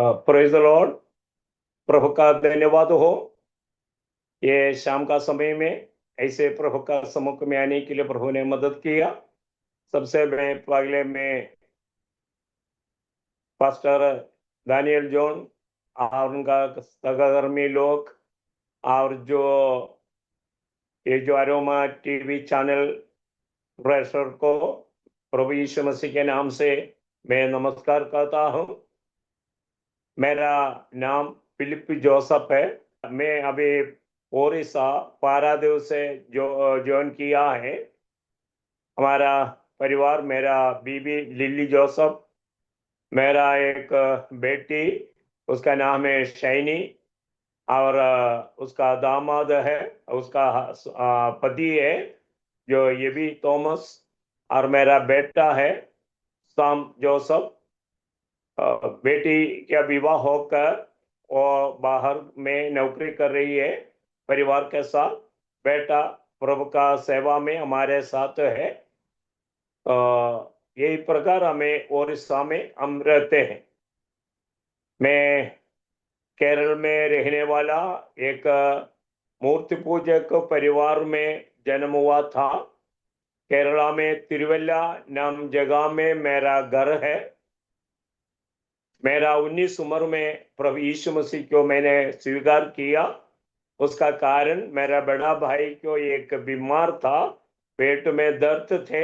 Praise the Lord. प्रभु का धन्यवाद हो। ये शाम का समय में ऐसे प्रभु का सम्मुख में आने के लिए प्रभु ने मदद किया। सबसे पहले मैं पास्टर दानियल जॉन और उनका सहकर्मी लोग और जो अरोमा टीवी चैनल प्रेशर को प्रभु यीशु मसीह के नाम से मैं नमस्कार करता हूँ। मेरा नाम फिलिप जोसेफ है। मैं अभी ओडिशा पारादीप से ज्वाइन किया है। हमारा परिवार, मेरा बीबी लिली जोसेफ, मेरा एक बेटी, उसका नाम है शैनी, और उसका दामाद है, उसका पति है जो ये भी थॉमस, और मेरा बेटा है सैम जोसेफ। बेटी का विवाह होकर वो बाहर में नौकरी कर रही है परिवार के साथ। बेटा प्रभु का सेवा में हमारे साथ है। यही प्रकार हमें ओडिशा में हम रहते हैं। मैं केरल में रहने वाला एक मूर्ति पूजक परिवार में जन्म हुआ था। केरला में तिरुवल्ला नाम जगह में मेरा घर है। मेरा 19 उम्र में प्रभु यीशु मसीह को मैंने स्वीकार किया। उसका कारण मेरा बड़ा भाई को एक बीमार था, पेट में दर्द थे।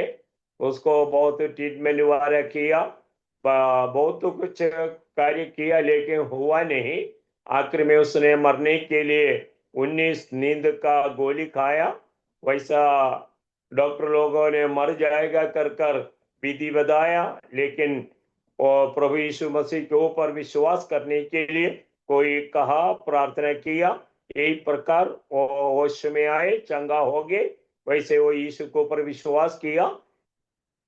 उसको बहुत ट्रीटमेंट वगैरह किया, बहुत कुछ कार्य किया, लेकिन हुआ नहीं। आखिर में उसने मरने के लिए 19 नींद का गोली खाया। वैसा डॉक्टर लोगों ने मर जाएगा कर कर विधि बताया, लेकिन और प्रभु यीशु मसीह के ऊपर विश्वास करने के लिए कोई कहा, प्रार्थना किया, यही प्रकार वो होश में आए, चंगा हो गए। वैसे वो यीशु के ऊपर विश्वास किया।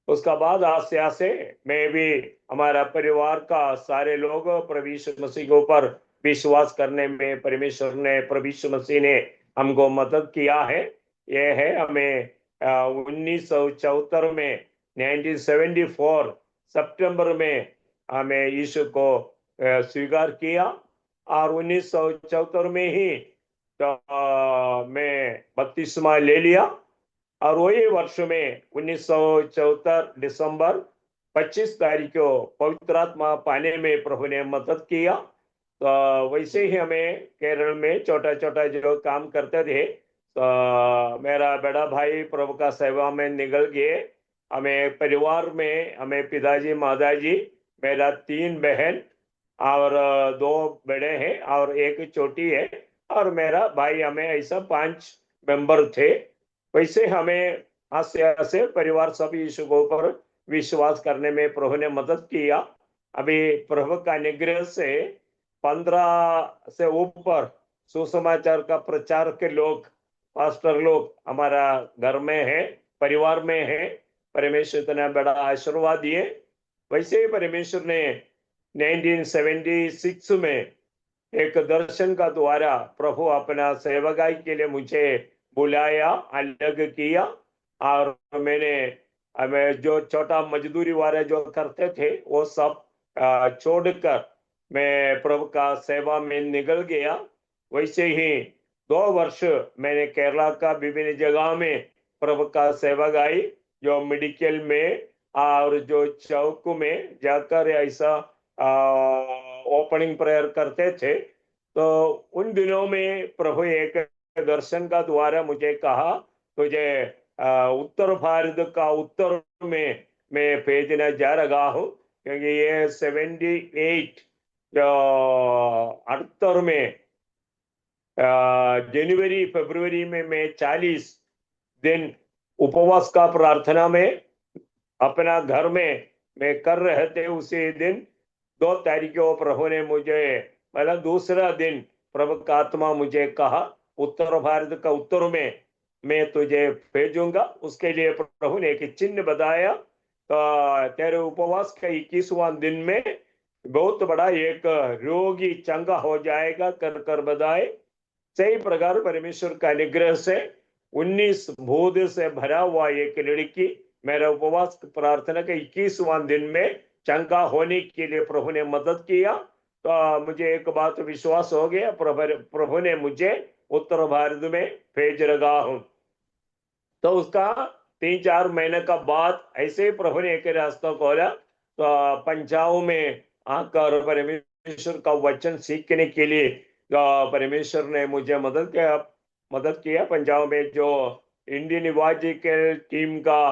उसका बाद आस्ते आस्ते मैं भी, हमारा परिवार का सारे लोग प्रभु यीशु मसीह के ऊपर विश्वास करने में परमेश्वर ने, प्रभु यीशु मसीह ने हमको मदद किया है। यह है हमें 1974 में 1974 सितंबर में हमें यीशु को स्वीकार किया, और 1974 में ही तो मैं बपतिस्मा ले लिया। और वही वर्ष में 1974 दिसंबर 25 तारीख को पवित्र आत्मा पाने में प्रभु ने मदद किया। तो वैसे ही हमें केरल में छोटा छोटा जो काम करते थे, तो मेरा बड़ा भाई प्रभु का सेवा में निकल गए। हमें परिवार में, हमें पिताजी, माताजी, मेरा 3 बहन और 2 बड़े हैं और एक छोटी है, और मेरा भाई, हमें ऐसा 5 मेंबर थे। वैसे हमें हंसते हंसते परिवार सब यीशु के ऊपर विश्वास करने में प्रभु ने मदद किया। अभी प्रभु का निग्रह से 15 से ऊपर सुसमाचार का प्रचार के लोग, पास्टर लोग हमारा घर में है, परिवार में है। परमेश्वर इतना बड़ा आशीर्वाद दिए। वैसे ही परमेश्वर ने 1976 में एक दर्शन का द्वारा प्रभु अपना सेवकाई के लिए मुझे बुलाया, अलग किया, और हमें जो छोटा मजदूरी वाले जो करते थे वो सब छोड़कर मैं प्रभु का सेवा में निकल गया। वैसे ही 2 वर्ष मैंने केरला का विभिन्न जगह में प्रभु का सेवा गाई, जो मेडिकल में और जो चौक में जाकर ऐसा ओपनिंग प्रेयर करते थे। तो उन दिनों में प्रभु एक दर्शन का द्वारा मुझे कहा, तुझे उत्तर भारत का उत्तर में मैं भेजना जा रहा हूँ, क्योंकि ये 78 जो 78 में जनवरी फरवरी में मैं 40 दिन उपवास का प्रार्थना में अपना घर में मैं कर रहे थे। उसी दिन 2 तारीख को प्रभु ने मुझे, मतलब दूसरा दिन प्रभु का आत्मा मुझे कहा, उत्तर भारत का उत्तर में मैं तुझे भेजूंगा। उसके लिए प्रभु ने एक चिन्ह बताया। तो तेरे उपवास का 21वां दिन में बहुत बड़ा एक रोगी चंगा हो जाएगा कर कर बताए। सही प्रकार परमेश्वर का निग्रह से 19 भूत से भरा हुआ एक लड़की मेरा उपवास प्रार्थना के 21वां दिन में चंगा होने के लिए प्रभु ने मदद किया। तो मुझे एक बात विश्वास हो गया, प्रभु ने मुझे उत्तर भारत में भेज रखा हूँ। तो उसका 3-4 महीने का बाद ऐसे ही प्रभु ने एक रास्ता खोला, तो पंजाब में आकर परमेश्वर का वचन सीखने के लिए परमेश्वर ने मुझे मदद किया। पंजाब में जो इंडियन इवांजेलिकल टीम का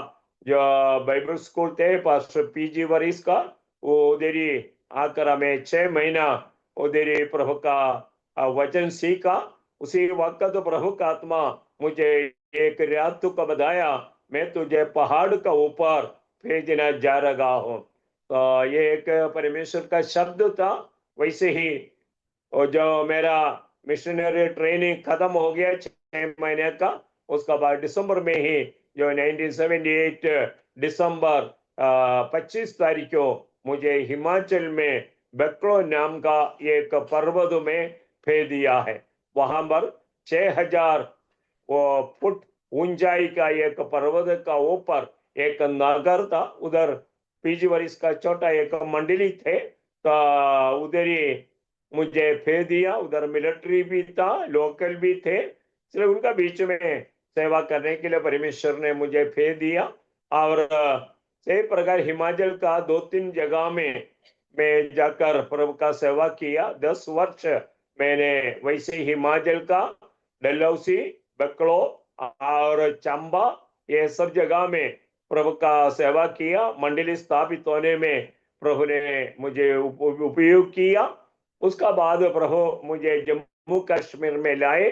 जो बाइबल स्कूल थे, पास्टर पीजी वरिस का, वो उधर ही आकर हमें 6 महीना उधर ही प्रभु का वचन सीखा। उसी वक्त तो प्रभु का आत्मा मुझे एक रात को बताया, मैं तुझे पहाड़ का ऊपर भेजना जा रहा हूँ। तो ये एक परमेश्वर का शब्द था। वैसे ही और जो मेरा मिशनरी ट्रेनिंग खत्म हो गया 6 महीने का, उसका बाद दिसंबर में ही जो 1978 दिसंबर 25 तारीख को मुझे हिमाचल में बकलो नाम का एक पर्वत में भेज दिया है। वहां पर 6,000 फुट ऊंचाई का एक पर्वत का ऊपर एक नगर था। उधर पीजी वरिस का छोटा एक मंडली थे, तो उधर ही मुझे भेज दिया। उधर मिलिट्री भी था, लोकल भी थे, इसलिए उनका बीच में सेवा करने के लिए परमेश्वर ने मुझे भेज दिया। और सही प्रकार हिमाचल का 2-3 जगह में मैं जाकर प्रभु का सेवा किया। 10 वर्ष मैंने वैसे हिमाचल का डलहौसी, बकलो और चंबा, ये सब जगह में प्रभु का सेवा किया। मंडली स्थापित होने में प्रभु ने मुझे उपयोग किया। उसका बाद प्रभु मुझे जम्मू कश्मीर में लाए,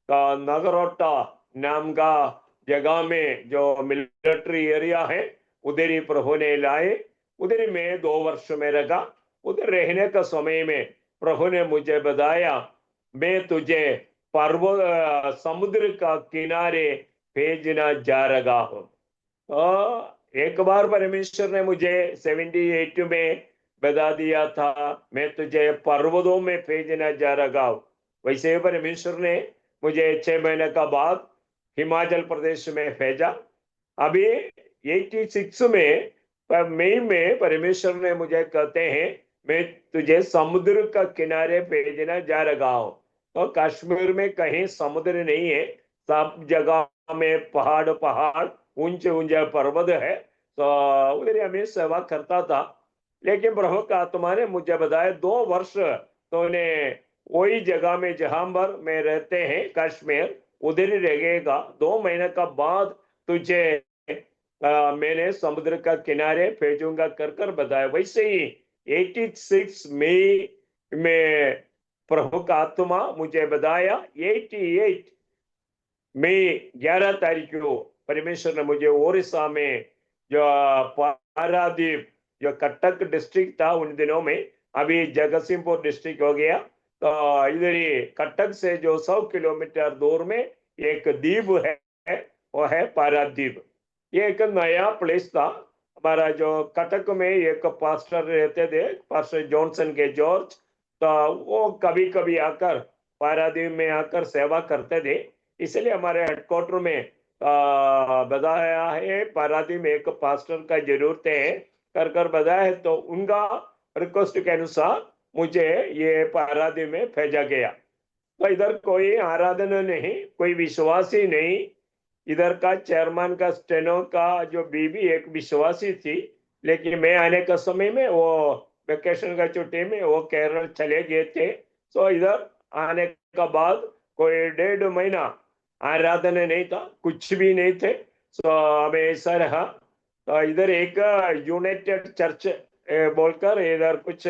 नगरोटा नाम का जगह में जो मिलिट्री एरिया है, उधर ही प्रभु ने लाए। उधर ही मैं 2 वर्ष में रहा। उधर रहने का समय में प्रभु ने मुझे बताया, मैं तुझे समुद्र का किनारे भेजना जा रहा हूँ। एक बार परमेश्वर ने मुझे 78 में बता दिया था, मैं तुझे पर्वतों में भेजना जा रहा हूँ। वैसे परमेश्वर ने मुझे 6 महीने का बाद हिमाचल प्रदेश में भेजा। अभी 86 में मई में परमेश्वर ने मुझे कहते हैं, मैं तुझे समुद्र का किनारे भेजना जा रहा हूँ। तो कश्मीर में कहीं समुद्र नहीं है, सब जगह में पहाड़ पहाड़, ऊंचे ऊंचे पर्वत है। तो उधर हमें सेवा करता था। लेकिन प्रभु का आत्मा ने मुझे बताया, 2 वर्ष तो ने वही जगह में जहां पर मैं रहते हैं कश्मीर, उधर ही रहेगा। 2 महीने का बाद तुझे मैंने समुद्र का किनारे भेजूंगा कर कर बताया। वैसे ही 86 मई में प्रभु का आत्मा मुझे बताया। 88 मई 11 तारीख को परमेश्वर ने मुझे ओडिशा में जो पारादीप, जो कटक डिस्ट्रिक्ट था उन दिनों में, अभी जगतसिंहपुर डिस्ट्रिक्ट हो गया, तो इधर ही कटक से जो 100 किलोमीटर दूर में एक द्वीप है, वो है पारादीप। ये एक नया प्लेस था। हमारा जो कटक में एक पास्टर रहते थे, पास्टर जॉनसन के जॉर्ज, तो वो कभी कभी आकर पारादीप में आकर सेवा करते थे। इसलिए हमारे हेडक्वार्टर में बताया है, पारादीप में एक पास्टर का जरूरत है कर कर बताया है। तो उनका रिक्वेस्ट के अनुसार मुझे ये पारादीप में भेजा गया। तो इधर कोई आराधना नहीं, कोई विश्वासी नहीं। इधर का चेयरमैन का स्टेनो का जो बीबी एक विश्वासी थी, लेकिन मैं आने का समय में वो वेकेशन का छुट्टी में वो केरल चले गए थे। तो इधर आने का बाद कोई 1.5 महीना आराधना नहीं था, कुछ भी नहीं थे। तो हमें ऐसा रहा। तो इधर एक यूनाइटेड चर्च बोलकर इधर कुछ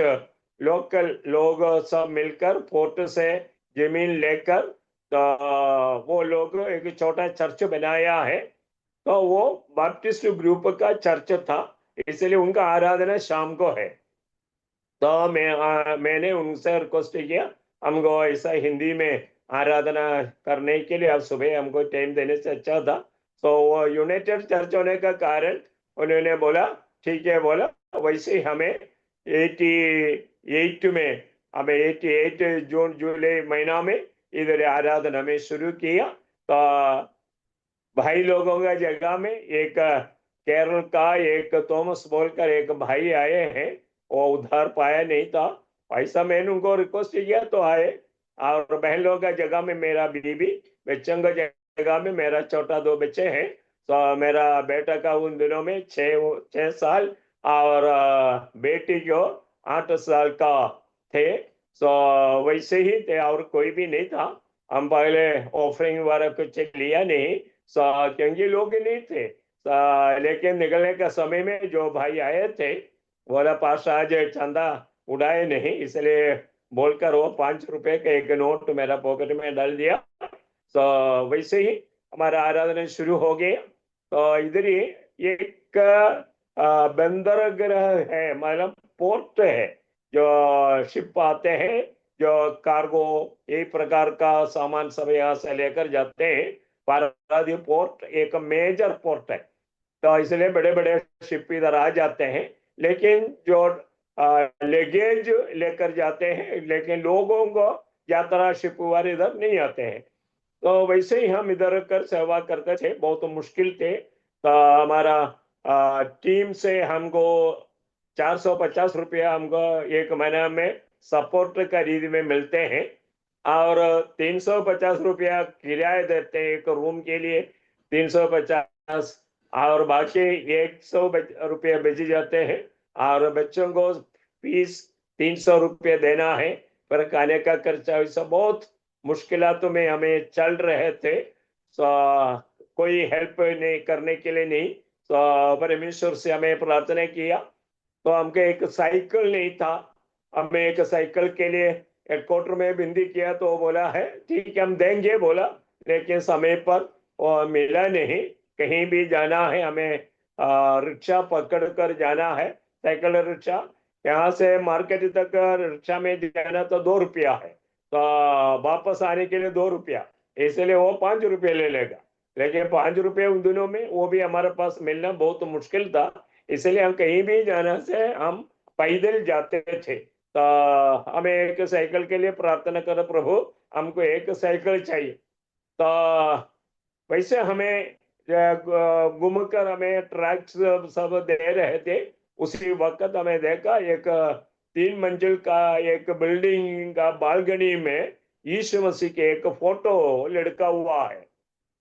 लोकल लोग सब मिलकर फोर्ट से जमीन लेकर, तो वो लोग एक छोटा चर्च बनाया है। तो वो बैप्टिस्ट ग्रुप का चर्च था, इसलिए उनका आराधना शाम को है। तो मैंने उनसे रिक्वेस्ट किया, हमको ऐसा हिंदी में आराधना करने के लिए अब सुबह हमको टाइम देने से अच्छा था। तो वो यूनाइटेड चर्च होने का कारण उन्होंने बोला ठीक है, बोला। वैसे ही हमें 88 में, हमें 88 जून जुलाई महीना में इधर आराधना में शुरू किया। तो भाई लोगों का जगह में एक केरल का एक थॉमस बोलकर एक भाई आए हैं, वो उधार पाया नहीं था, ऐसा मैंने उनको रिक्वेस्ट किया तो आए। और बहन लोग का जगह में मेरा बीबी, बच्चों का जगह में मेरा छोटा दो बच्चे हैं। तो मेरा बेटा का उन दिनों में 6 साल और बेटी को 8 साल का थे। सो वैसे ही थे और कोई भी नहीं था। हम पहले ऑफरिंग वगैरह कुछ लिया नहीं, क्योंकि लोग नहीं थे। लेकिन निकलने का समय में जो भाई आए थे, बोला पास आज चंदा उड़ाए नहीं, इसलिए बोलकर वो 5 रुपए का एक नोट मेरा पॉकेट में डाल दिया। तो वैसे ही हमारा आराधना शुरू हो गया। तो इधर ही एक बंदरगाह है, मतलब पोर्ट है, जो शिप आते हैं, जो कार्गो ये प्रकार का सामान सब यहाँ से लेकर जाते हैं। पारादीप पोर्ट एक मेजर पोर्ट है, तो इसलिए बड़े बड़े शिप इधर आ जाते हैं। लेकिन जो लगेज लेकर जाते हैं, लेकिन लोगों को यात्रा शिप वाले इधर नहीं आते हैं। तो वैसे ही हम इधर कर सेवा करते थे, बहुत मुश्किल थे। तो हमारा टीम से हमको 450 रुपया हमको एक महीना में सपोर्ट का रीति में मिलते हैं। और 350 रुपया किराया देते हैं एक रूम के लिए, 350। और बाकी 100 रुपया बच जाते हैं। और बच्चों को फीस 300 रुपया देना है, पर खाने का खर्चा, वैसा बहुत मुश्किलातों में हमें चल रहे थे। कोई हेल्प नहीं करने के लिए नहीं। परमेश्वर से हमें प्रार्थना किया, तो हमको एक साइकिल नहीं था। हमें एक साइकिल के लिए हेडक्वार्टर में विनती किया, तो बोला है ठीक है हम देंगे बोला। लेकिन समय पर वो मिला नहीं। कहीं भी जाना है हमें रिक्शा पकड़ कर जाना है, साइकिल रिक्शा। यहाँ से मार्केट तक रिक्शा में जाना तो 2 रुपया है, तो वापस आने के लिए 2 रुपया, इसलिए वो 5 रुपये ले लेगा। लेकिन 5 रुपये उन दिनों में वो भी हमारे पास मिलना बहुत मुश्किल था। इसलिए हम कहीं भी जाना से हम पैदल जाते थे। तो हमें एक साइकिल के लिए प्रार्थना करो प्रभु, हमको एक साइकिल चाहिए। तो वैसे हमें घूमकर हमें ट्रैक्स सब दे रहे थे। उसी वक्त हमें देखा एक 3 मंजिल का एक बिल्डिंग का बालकनी में यीशु मसीह के एक फोटो लटका हुआ है।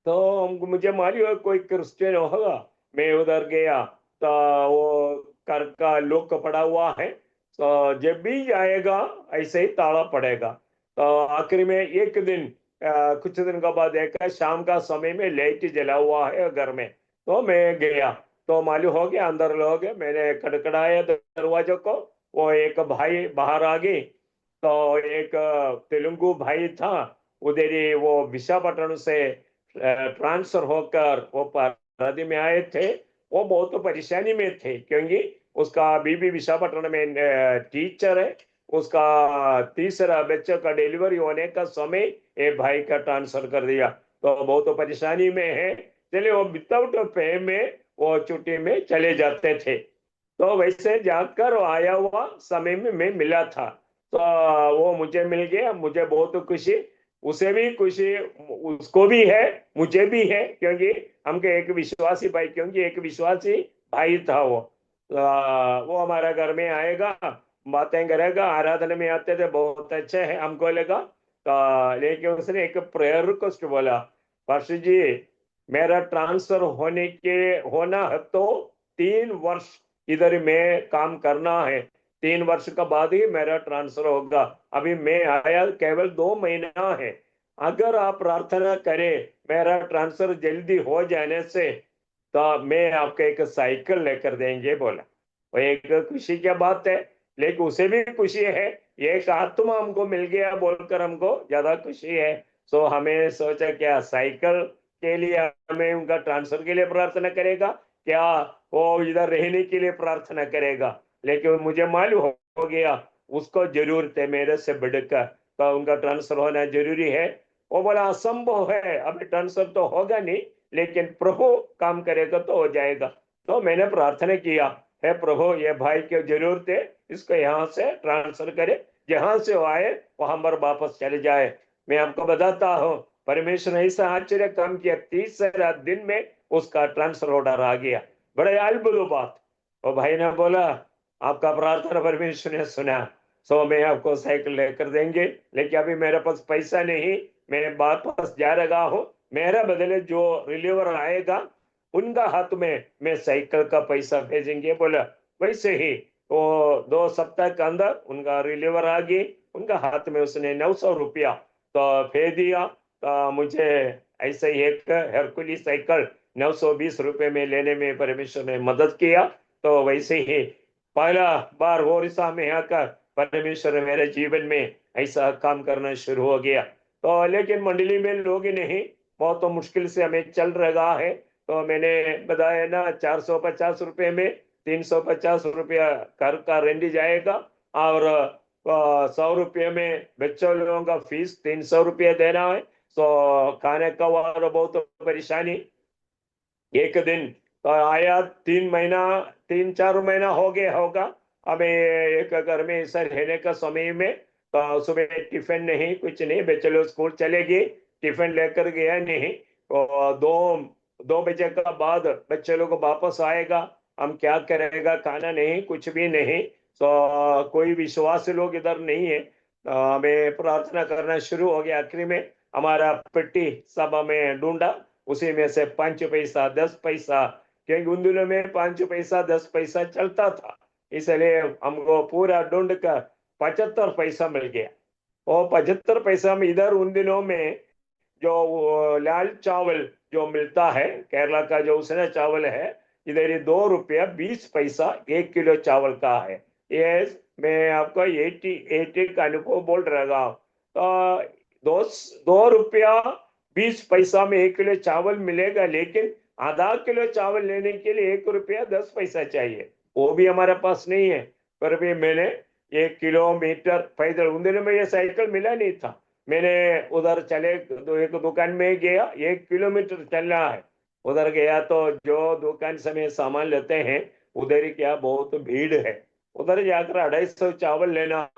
तो मुझे मालूम है कोई क्रिश्चियन होगा। मैं उधर गया तो वो घर का लॉक पड़ा हुआ है, तो जब भी जाएगा ऐसे ही ताला पड़ेगा। तो आखिर में एक दिन कुछ दिन के बाद देखा शाम का समय में लाइट जला हुआ है घर में। तो मैं गया तो मालूम हो गया अंदर लोग हैं। मैंने खड़खड़ाया दरवाजे को, वो एक भाई बाहर आ गई। तो एक तेलुगु भाई था, उधर ही वो विशाखापट्टनम से ट्रांसफर होकर वो पारादीप में आए थे। वो बहुत परेशानी में थे, क्योंकि उसका बीबी विशाखापट्टनम में टीचर है। उसका तीसरा बच्चे का डिलीवरी होने का समय ये भाई का ट्रांसफर कर दिया, तो बहुत परेशानी में है। चलिए वो विदाउट पे में वो छुट्टी में चले जाते थे। तो वैसे जाकर आया हुआ समय में मैं मिला था, तो वो मुझे मिल गया, मुझे बहुत खुशी। उसे भी खुशी, उसको भी है, मुझे भी है, क्योंकि हमके एक विश्वासी भाई, क्योंकि एक विश्वासी भाई था वो। वो हमारा घर में आएगा, बातें करेगा, आराधना में आते थे, बहुत अच्छे है हमको लगा। लेकिन उसने एक प्रेयर रिक्वेस्ट बोला, पास्टर जी मेरा ट्रांसफर होना है तो 3 वर्ष इधर में काम करना है। 3 वर्ष के बाद ही मेरा ट्रांसफर होगा। अभी मैं आया केवल 2 महीना है। अगर आप प्रार्थना करें मेरा ट्रांसफर जल्दी हो जाने से, तो मैं आपको एक साइकिल लेकर देंगे बोला। वो एक खुशी की बात है, लेकिन उसे भी खुशी है एक आत्मा हमको मिल गया बोलकर हमको ज्यादा खुशी है। सो हमें सोचा क्या साइकिल के लिए हमें उनका ट्रांसफर के लिए प्रार्थना करेगा, क्या वो इधर रहने के लिए प्रार्थना करेगा। लेकिन मुझे मालूम हो गया उसको जरूरत है मेरे से बढ़कर, तो उनका ट्रांसफर होना जरूरी है। वो बोला असंभव है, अभी ट्रांसफर तो होगा नहीं, लेकिन प्रभु काम करेगा तो हो जाएगा। तो मैंने प्रार्थना किया, है प्रभु ये भाई की जरूरत है, इसको यहाँ से ट्रांसफर करे, जहां से वो आए वहां पर वापस चले जाए। मैं आपको बताता हूँ परमेश्वर ने ऐसा आश्चर्य काम किया, तीसरा दिन में उसका ट्रांसफर ऑर्डर आ गया। बड़े अद्भुत बात। और भाई ने बोला आपका प्रार्थना परमेश्वर ने सुना, सो मैं आपको साइकिल लेकर देंगे, लेकिन अभी मेरे पास पैसा नहीं, मैं वापस जा रहा हूँ। मेरा बदले जो रिलीवर आएगा उनका हाथ में मैं साइकिल का पैसा भेजेंगे बोला। वैसे ही वो 2 सप्ताह के अंदर उनका रिलीवर आ गई, उनका हाथ में उसने 900 रुपया तो भेज दिया। तो मुझे ऐसे ही एक हरकुली साइकिल 920 रुपये में लेने में परमेश्वर ने मदद किया। तो वैसे ही पहला बार ओडिशा में आकर परमेश्वर ने मेरे जीवन में ऐसा काम करना शुरू हो गया। तो लेकिन मंडली में लोग ही नहीं, बहुत तो मुश्किल से हमें चल रहा है। तो मैंने बताया ना, 450 रुपये में 350 रुपया घर का रेंट जाएगा, और 100 रुपये में बच्चों लोगों का फीस 300 रुपया देना है। तो खाने का और बहुत परेशानी। एक दिन तो आया, 3 महीना 3-4 महीना हो गया होगा हमें एक घर में ऐसा रहने का समय में। तो सुबह टिफिन नहीं, कुछ नहीं, बच्चे लोग स्कूल चले गए, टिफिन लेकर गया नहीं। तो 2 बजे का बाद बच्चे लोग वापस आएगा, हम क्या करेगा, खाना नहीं, कुछ भी नहीं। तो कोई विश्वास लोग इधर नहीं है। तो हमें प्रार्थना करना शुरू हो गया। आखिरी में हमारा पेटी सब हमें ढूंढा, उसी में से 5 पैसा 10 पैसा, क्योंकि उन दिनों में 5 पैसा 10 पैसा चलता था, इसलिए हमको पूरा ढूंढ कर 75 पैसा मिल गया। और 75 पैसा में इधर उन दिनों में जो लाल चावल जो मिलता है, केरला का जो उसने चावल है, इधर ये 2 रुपया 20 पैसा 1 किलो चावल का है। ये मैं आपको 80 का अनुभव बोल रहा हूँ। तो 2 रुपया 20 पैसा में 1 किलो चावल मिलेगा, लेकिन आधा किलो चावल लेने के लिए 1 रुपया 10 पैसा चाहिए, वो भी हमारे पास नहीं है। पर भी मैंने 1 किलोमीटर पैदल, उन दिनों में ये साइकिल मिला नहीं था, मैंने उधर चले तो एक दुकान में गया, 1 किलोमीटर चलना है। उधर गया तो जो दुकान से मैं सामान लेते हैं, उधर ही क्या बहुत भीड़ है, उधर जाकर 250 चावल लेना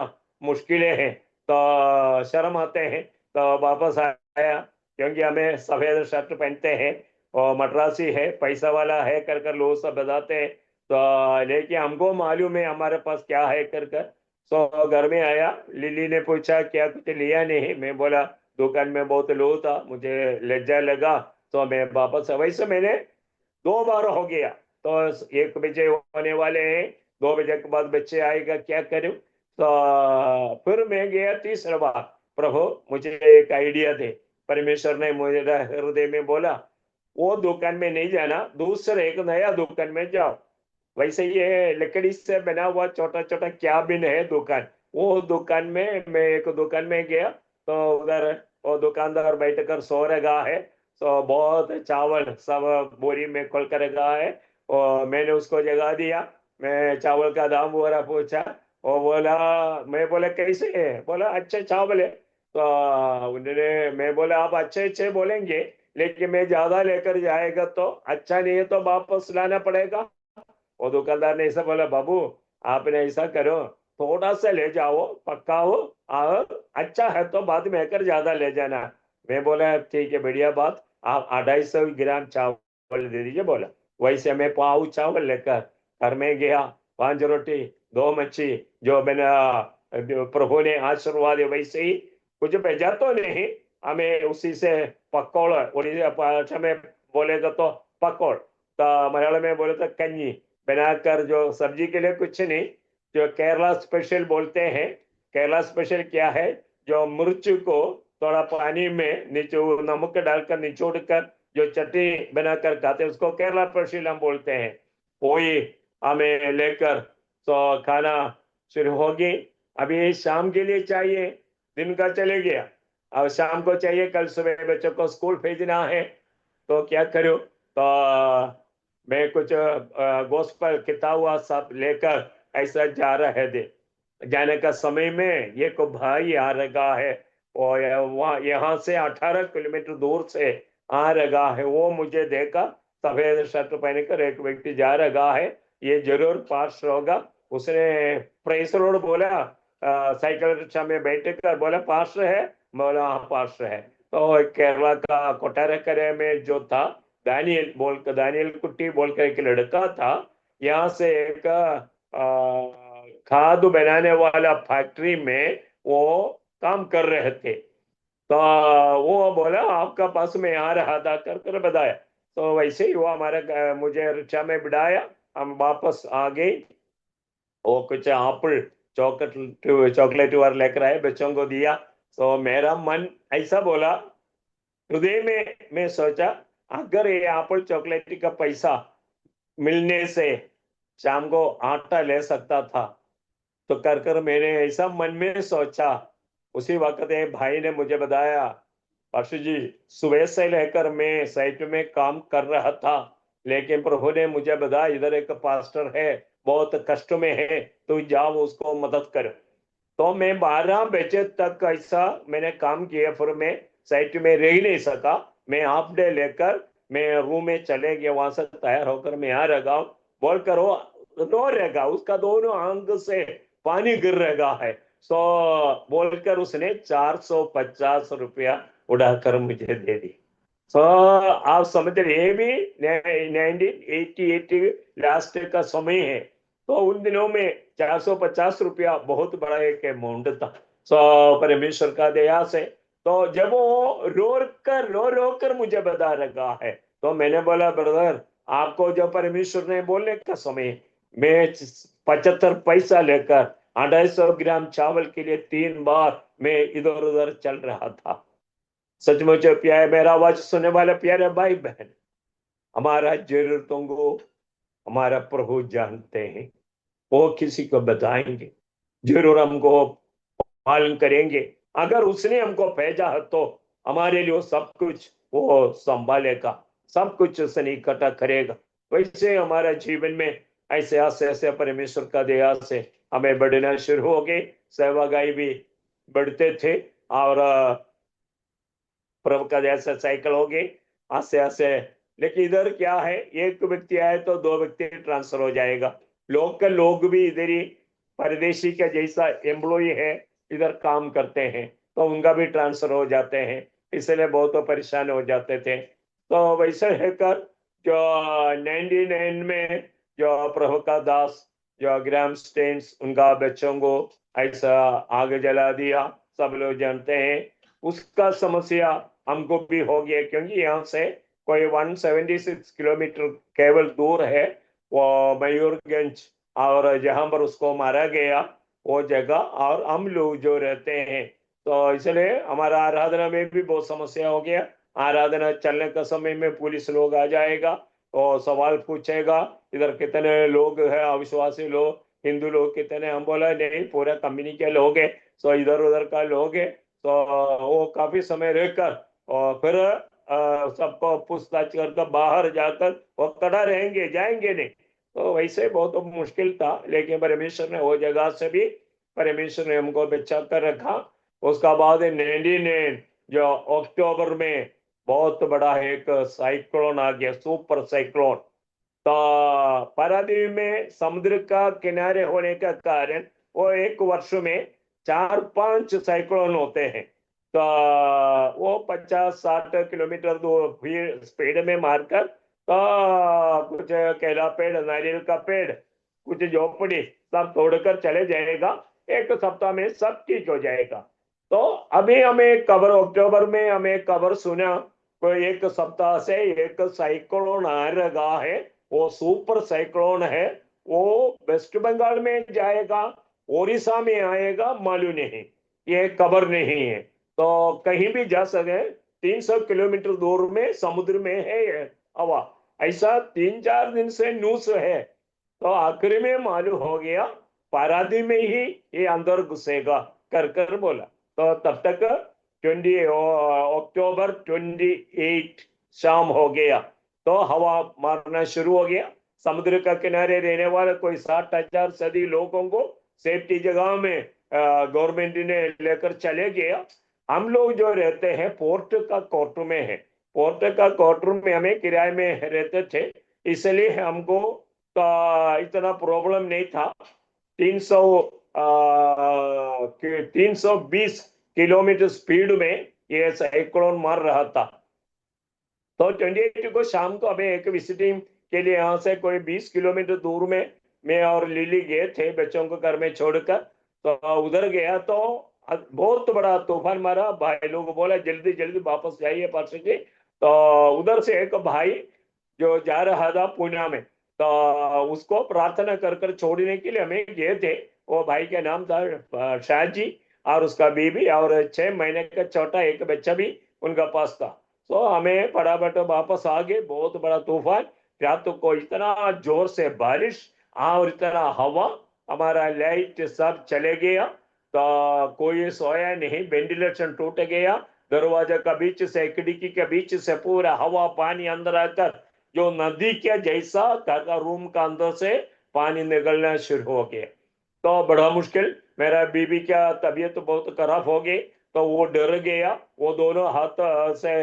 मुश्किल है। तो शर्म आते हैं। तो वापस आया, क्योंकि हमें सफेद शर्ट पहनते हैं और मद्रासी है, पैसा वाला है कर कर लोग सब बताते हैं। तो लेकिन हमको मालूम है हमारे पास क्या है कर कर। तो घर में आया, लिली ने पूछा क्या कुछ लिया नहीं, मैं बोला दुकान में बहुत लोग था, मुझे लज्जा लगा, तो मैं वापस, वैसे मैंने 2 बार हो गया। तो 1 बजे होने वाले हैं, 2 बजे के बाद बच्चे आएगा, क्या करूं। तो फिर मैं गया तीसरा बार। प्रभु मुझे एक आइडिया दे। परमेश्वर ने मेरे हृदय में बोला, वो दुकान में नहीं जाना, दूसरे एक नया दुकान में जाओ। वैसे ये लकड़ी से बना हुआ छोटा छोटा कैबिन है दुकान, वो दुकान में मैं एक दुकान में गया। तो उधर वो दुकानदार बैठ कर सो रहा है। तो बहुत चावल सब बोरी में खोल कर रखा है, और मैंने उसको जगा दिया। मैं चावल का दाम वगैरह पूछा, वो बोला, मैं बोला कैसे है, बोला अच्छे चावल है। तो उन्होंने, मैं बोला आप अच्छे अच्छे बोलेंगे, लेकिन मैं ज्यादा लेकर जाएगा तो अच्छा नहीं है तो वापस लाना पड़ेगा। वो दुकानदार ने ऐसा बोला, बाबू आपने ऐसा करो, थोड़ा सा ले जाओ, पक्का हो, और अच्छा है तो बाद में आकर ज्यादा ले जाना। मैं बोला ठीक है, बढ़िया बात, आप 250 ग्राम चावल दे दीजिए बोला। वैसे मैं पाव चावल लेकर घर में गया, 5 रोटी 2 मच्छी, जो मैंने जो प्रभु ने आशीर्वाद है, वैसे ही कुछ भेजा तो नहीं, हमें उसी से पकौड़, उड़ीसा भाषा में बोलेगा तो पकौड़, तो मलयालम में बोले तो कन्नी बनाकर, जो सब्जी के लिए कुछ नहीं, जो केरला स्पेशल बोलते हैं। केरला स्पेशल क्या है, जो मिर्च को थोड़ा पानी में नमक डालकर निचोड़ कर जो चटनी बनाकर खाते हैं, उसको केरला स्पेशल हम बोलते हैं। वही हमें लेकर तो खाना शुरू होगी। अभी शाम के लिए चाहिए, दिन का चले गया, अब शाम को चाहिए, कल सुबह बच्चों को स्कूल भेजना है, तो क्या करूं। तो मैं कुछ गोस्पल किताब हुआ सब लेकर ऐसा जा रहे थे। जाने का समय में ये को भाई आ रहा है, और वहाँ यहाँ से 18 किलोमीटर दूर से आ रहा है, वो मुझे देखा, सफेद शर्ट पहनकर एक व्यक्ति जा रहा है, ये जरूर पास होगा। उसने प्रेस रोड बोला, साइकिल रिक्शा में बैठ कर बोला पास है, बोला हाँ पास है। तो केरला का कोटारकरे में जो था, दानियल कुट्टी बोलकर एक लड़का था, यहाँ से एक खाद बनाने वाला फैक्ट्री में वो काम कर रहे थे। तो वो बोला आपका पास में आ रहा था कर कर बताया। तो वैसे ही वो हमारे मुझे रिक्शा में बिठाया, हम वापस आ गए। वो कुछ एप्पल चॉकलेट चॉकलेट वार लेकर आए, बच्चों को दिया। तो मेरा मन ऐसा बोला, हृदय में मैं सोचा अगर ये एप्पल चॉकलेट का पैसा मिलने से शाम को आटा ले सकता था तो कर कर मैंने ऐसा मन में सोचा। उसी वक्त एक भाई ने मुझे बताया, परशु जी सुबह से लेकर मैं साइट में काम कर रहा था, लेकिन प्रभु ने मुझे बताया इधर एक पास्टर है बहुत कष्ट में है, तो जाओ उसको मदद कर। तो मैं 12 बजे तक ऐसा मैंने काम किया, फिर मैं साइट में रह ही नहीं सका। मैं हाफ डे लेकर मैं रूम में चले गया, वहां से तैयार होकर मैं यहाँ रहा, बोलकर वो रो रहेगा, उसका दोनों आंख से पानी गिर रहा है। सो बोलकर उसने 450 रुपया उड़ाकर मुझे दे दी। सो आप समझ रहे, ये भी 1988 लास्ट का समय है। तो उन दिनों में 450 रुपया बहुत बड़ा एक अमाउंट था। सो परमेश्वर का दया से तो जब वो रो रो कर मुझे बता रखा है, तो मैंने बोला ब्रदर आपको जो परमेश्वर ने बोलने का समय, मैं 75 पैसा लेकर 250 ग्राम चावल के लिए 3 बार मैं इधर उधर चल रहा था। सचमुच प्यारे मेरा आवाज सुनने वाले प्यारे भाई बहन, हमारा जरूरतों को हमारा प्रभु जानते हैं। वो किसी को बताएंगे, जरूर हमको पालन करेंगे। अगर उसने हमको भेजा है तो हमारे लिए वो सब कुछ वो संभालेगा, सब कुछ उसने इकट्ठा करेगा। वैसे हमारा जीवन में ऐसे ऐसे ऐसे परमेश्वर का दया से हमें बढ़ना शुरू हो गए। सेवागाई भी बढ़ते थे और प्रभु का जैसा साइकिल हो गई आस्ते आस्ते। लेकिन इधर क्या है, एक व्यक्ति आए तो 2 व्यक्ति ट्रांसफर हो जाएगा। लोकल लोग भी इधर ही परदेशी का जैसा एम्प्लॉय है इधर काम करते हैं, तो उनका भी ट्रांसफर हो जाते हैं, इसलिए बहुत परेशान हो जाते थे। तो वैसे रहकर जो 99 में जो प्रभु का दास जो ग्राम स्टेन्स उनका बच्चों को ऐसा आग जला दिया, सब लोग जानते हैं। उसका समस्या हमको भी हो गया, क्योंकि यहाँ से कोई 176 किलोमीटर केवल दूर है वो मयूरगंज, और जहां पर उसको मारा गया वो जगह, और हम लोग जो रहते हैं, तो इसलिए हमारा आराधना में भी बहुत समस्या हो गया। आराधना चलने का समय में पुलिस लोग आ जाएगा और सवाल पूछेगा इधर कितने लोग हैं, अविश्वासी लोग, हिंदू लोग कितने, हम बोला नहीं पूरा कंपनी के लोग हैं, तो इधर उधर का लोग है। तो वो काफी समय रहकर और फिर सबको पूछताछ करके बाहर जाकर वो खड़ा रहेंगे, जाएंगे नहीं। तो वैसे बहुत मुश्किल था, लेकिन परमेश्वर ने वो जगह से भी परमेश्वर ने हमको बचा कर रखा। उसका बाद 99 जो अक्टूबर में बहुत बड़ा एक साइक्लोन आ गया, सुपर साइक्लोन। तो पारादीप में समुद्र का किनारे होने का कारण वो एक वर्ष में 4-5 साइक्लोन होते हैं। तो वो 50-60 किलोमीटर स्पीड में मारकर तो कुछ केला पेड़, नारियल का पेड़, कुछ झोपड़ी सब तोड़कर चले जाएगा। एक सप्ताह में सब ठीक हो जाएगा। तो अभी हमें खबर, अक्टूबर में हमें खबर सुना कोई एक सप्ताह से एक साइक्लोन आ रहा है, वो सुपर साइक्लोन है। वो वेस्ट बंगाल में जाएगा, ओडिशा में आएगा, मालूम नहीं, ये खबर नहीं है। तो कहीं भी जा सके, 300 किलोमीटर दूर में समुद्र में है ये हवा, ऐसा 3-4 दिन से न्यूज है। तो आखिर में मालूम हो गया पारादीप में ही ये अंदर घुसेगा कर कर बोला। तो तब तक 28 अक्टूबर शाम हो गया, तो हवा मारना शुरू हो गया। समुद्र का किनारे रहने वाले कोई 60,000 सदी लोगों को सेफ्टी जगह में गवर्नमेंट ने लेकर चले गया। हम लोग जो रहते हैं पोर्ट का क्वार्टर में है, पोर्ट का क्वार्टर में हमें किराए में रहते थे, इसलिए हमको तो इतना प्रॉब्लम नहीं था। 300 320 किलोमीटर स्पीड में ये साइक्लोन मार रहा था। तो 28 को शाम को हमें एक विजिटिंग के लिए यहाँ से कोई 20 किलोमीटर दूर में मैं और लिली गए थे बच्चों को घर में छोड़कर। तो उधर गया तो बहुत बड़ा तूफान मारा। भाई लोग बोला जल्दी जल्दी वापस जाइए परसों जी। तो उधर से एक भाई जो जा रहा था पुणे में, तो उसको प्रार्थना कर कर छोड़ने के लिए हमें गए थे। वो भाई का नाम था शाह जी, और उसका बीबी और 6 महीने का छोटा एक बच्चा भी उनका पास था। तो हमें फटाफट वापस आ गए। बहुत बड़ा तूफान, रात को इतना जोर से बारिश और इतना हवा, हमारा लाइट सब चले गया। तो कोई सोया नहीं, वेंटिलेशन टूट गया। दरवाजा का बीच से, खिड़की के बीच से पूरा हवा पानी अंदर आकर जो नदी के जैसा घर का रूम का अंदर से पानी निकलना शुरू हो गया। तो बड़ा मुश्किल, मेरा बीबी का तबीयत बहुत खराब हो गई। तो वो डर गया। वो दोनों हाथ से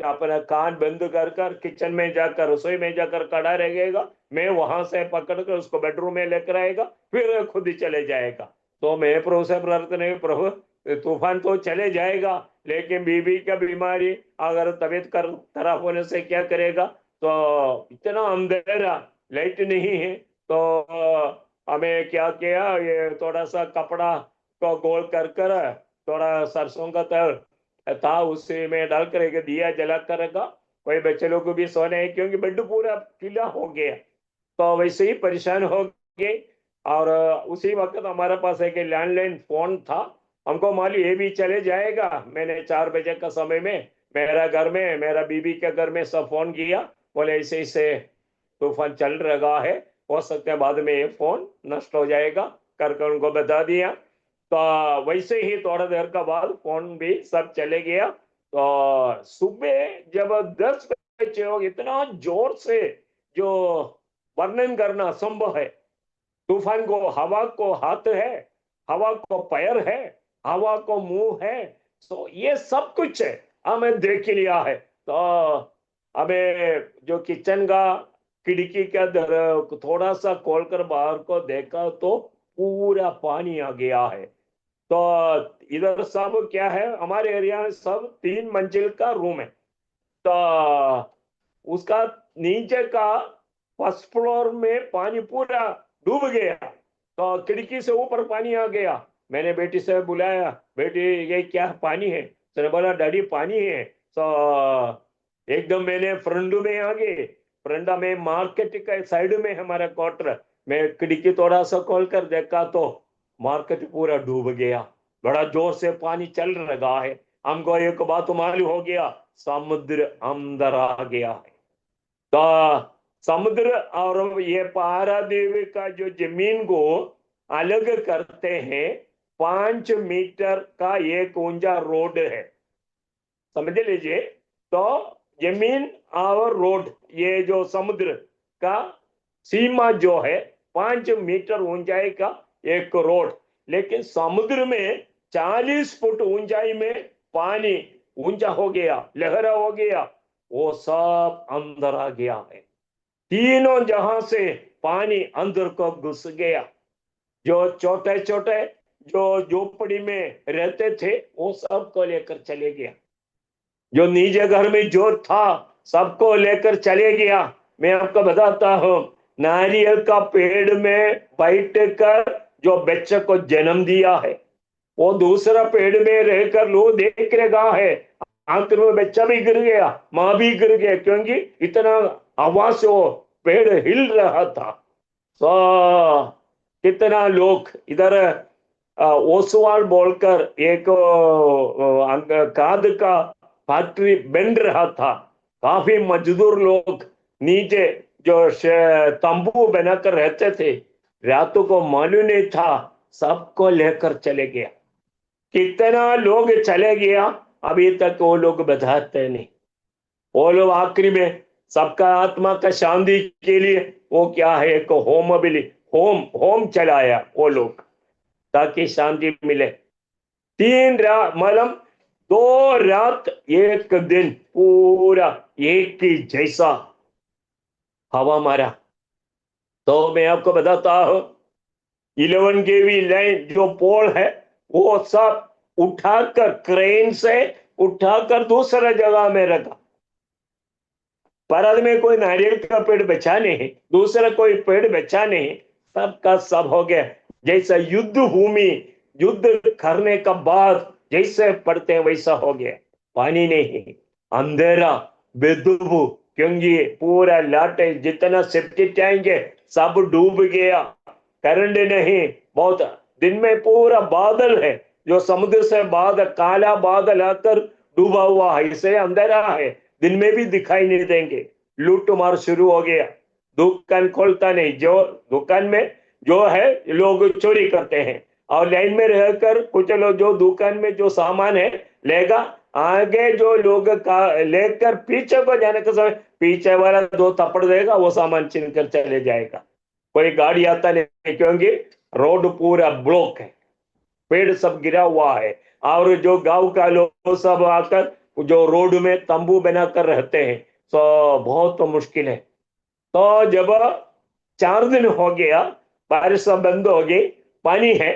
अपना कान बंद कर कर किचन में जाकर, रसोई में जाकर खड़ा रहेगा। मैं वहां से पकड़ कर उसको बेडरूम में लेकर आएगा, फिर खुद ही चले जाएगा। तो मैं प्रभु से प्रार्थना है, प्रभु तूफान तो चले जाएगा, लेकिन बीबी का बीमारी अगर तबीयत खराब होने से क्या करेगा। तो इतना अंधेरा, लाइट नहीं है। तो हमें क्या किया, ये थोड़ा सा कपड़ा को गोल कर कर, थोड़ा सरसों का तेल था उसी में डालकर एक दिया जला कर रखा। कोई बच्चे लोग को भी सोने है, क्योंकि बेड पूरा गीला हो गया। तो वैसे ही परेशान हो गए। और उसी वक्त हमारे पास एक लैंडलाइन फोन था। हमको मालूम ये भी चले जाएगा। मैंने 4 बजे का समय में मेरा घर में, मेरा बीबी के घर में सब फोन किया। बोले ऐसे ऐसे तूफान चल रहा है, हो सकता है बाद में ये फोन नष्ट हो जाएगा, करके उनको बता दिया। तो वैसे ही थोड़ा देर का बाद फोन भी सब चले गया। तो सुबह जब 10 बजे हो, इतना जोर से जो वर्णन करना असंभव है। तूफान को, हवा को हाथ है, हवा को पैर है, हवा को मुंह है। तो ये सब कुछ है, हमें देख लिया है। तो हमें जो किचन का खिड़की का थोड़ा सा खोलकर बाहर को देखा तो पूरा पानी आ गया है। तो इधर सब क्या है, हमारे एरिया में सब 3 मंजिल का रूम है। तो उसका नीचे का फर्स्ट फ्लोर में पानी पूरा डूब गया। तो खिड़की से ऊपर पानी आ गया। मैंने बेटी से बुलाया, बेटी ये क्या पानी है। उसने बोला डैडी पानी है। तो एकदम मैंने फ्रंट में आ गए। फ्रंट में मार्केट का साइड में हमारा क्वार्टर। मैं खिड़की थोड़ा सा खोल कर देखा तो मार्केट पूरा डूब गया। बड़ा जोर से पानी चल रहा है। हमको एक बात मालूम हो गया, समुद्र अंदर आ गया है। तो समुद्र और ये पारादीप का जो जमीन को अलग करते हैं, 5 मीटर का एक ऊंचा रोड है, समझ लीजिए। तो जमीन और रोड, ये जो समुद्र का सीमा जो है, 5 मीटर ऊंचाई का एक रोड। लेकिन समुद्र में 40 फुट ऊंचाई में पानी ऊंचा हो गया, लहरा हो गया। वो सब अंदर आ गया है। तीनों जहां से पानी अंदर को घुस गया। जो छोटे छोटे जो झोपड़ी में रहते थे वो सबको लेकर चले गया। जो नीचे घर में जो था सबको लेकर चले गया। मैं आपको बताता हूँ, नारियल का पेड़ में बैठ कर जो बच्चे को जन्म दिया है, वो दूसरा पेड़ में रहकर लोग देख रहा है। आखिर में बच्चा भी गिर गया, माँ भी गिर गया, क्योंकि इतना आवाज से वो पेड़ हिल रहा था। तो कितना लोग इधर ओसवाल बोलकर एक खाद का फैक्ट्री बन रहा था। काफी मजदूर लोग नीचे जो तंबू बनाकर रहते थे, रातों को मालूम नहीं था, सबको लेकर चले गया। कितना लोग चले गया अभी तक वो लोग बताते नहीं। वो लोग आखिरी में सबका आत्मा का शांति के लिए वो क्या है, एक होम होम चलाया वो लोग, ताकि शांति मिले। 3 रात मतलब 2 रात 1 दिन पूरा एक ही जैसा हवा मारा। तो मैं आपको बताता हूं, 11 kV लाइन जो पोल है वो सब उठाकर, क्रेन से उठाकर दूसरा जगह में रखा। भारत में कोई नारियल का पेड़ बचा नहीं, दूसरा कोई पेड़ बचा नहीं। सबका सब हो गया। जैसा युद्ध भूमि, युद्ध करने का बाद जैसे पड़ते हैं वैसा हो गया। पानी नहीं, अंधेरा, बेदबू, क्योंकि पूरा लाटे जितना सेफ्टी टैंक है सब डूब गया। करंट नहीं, बहुत दिन में पूरा बादल है, जो समुद्र से बादल, काला बादल आकर डूबा हुआ है, इसे अंधेरा है, दिन में भी दिखाई नहीं देंगे। लूट मार शुरू हो गया, दुकान खोलता नहीं, जो दुकान में जो है लोग चोरी करते हैं, और लाइन में रहकर कुछ लोग जो दुकान में जो सामान है लेगा, आगे जो लोग का लेकर पीछे को जाने के समय पीछे वाला दो थप्पड़ देगा, वो सामान छीन कर चले जाएगा। कोई गाड़ी आता नहीं, क्योंकि रोड पूरा ब्लॉक है, पेड़ सब गिरा हुआ है, और जो गांव का लोग सब आकर जो रोड में तंबू बनाकर रहते हैं, तो बहुत तो मुश्किल है। तो जब 4 दिन हो गया, बारिश सब बंद हो गई, पानी है,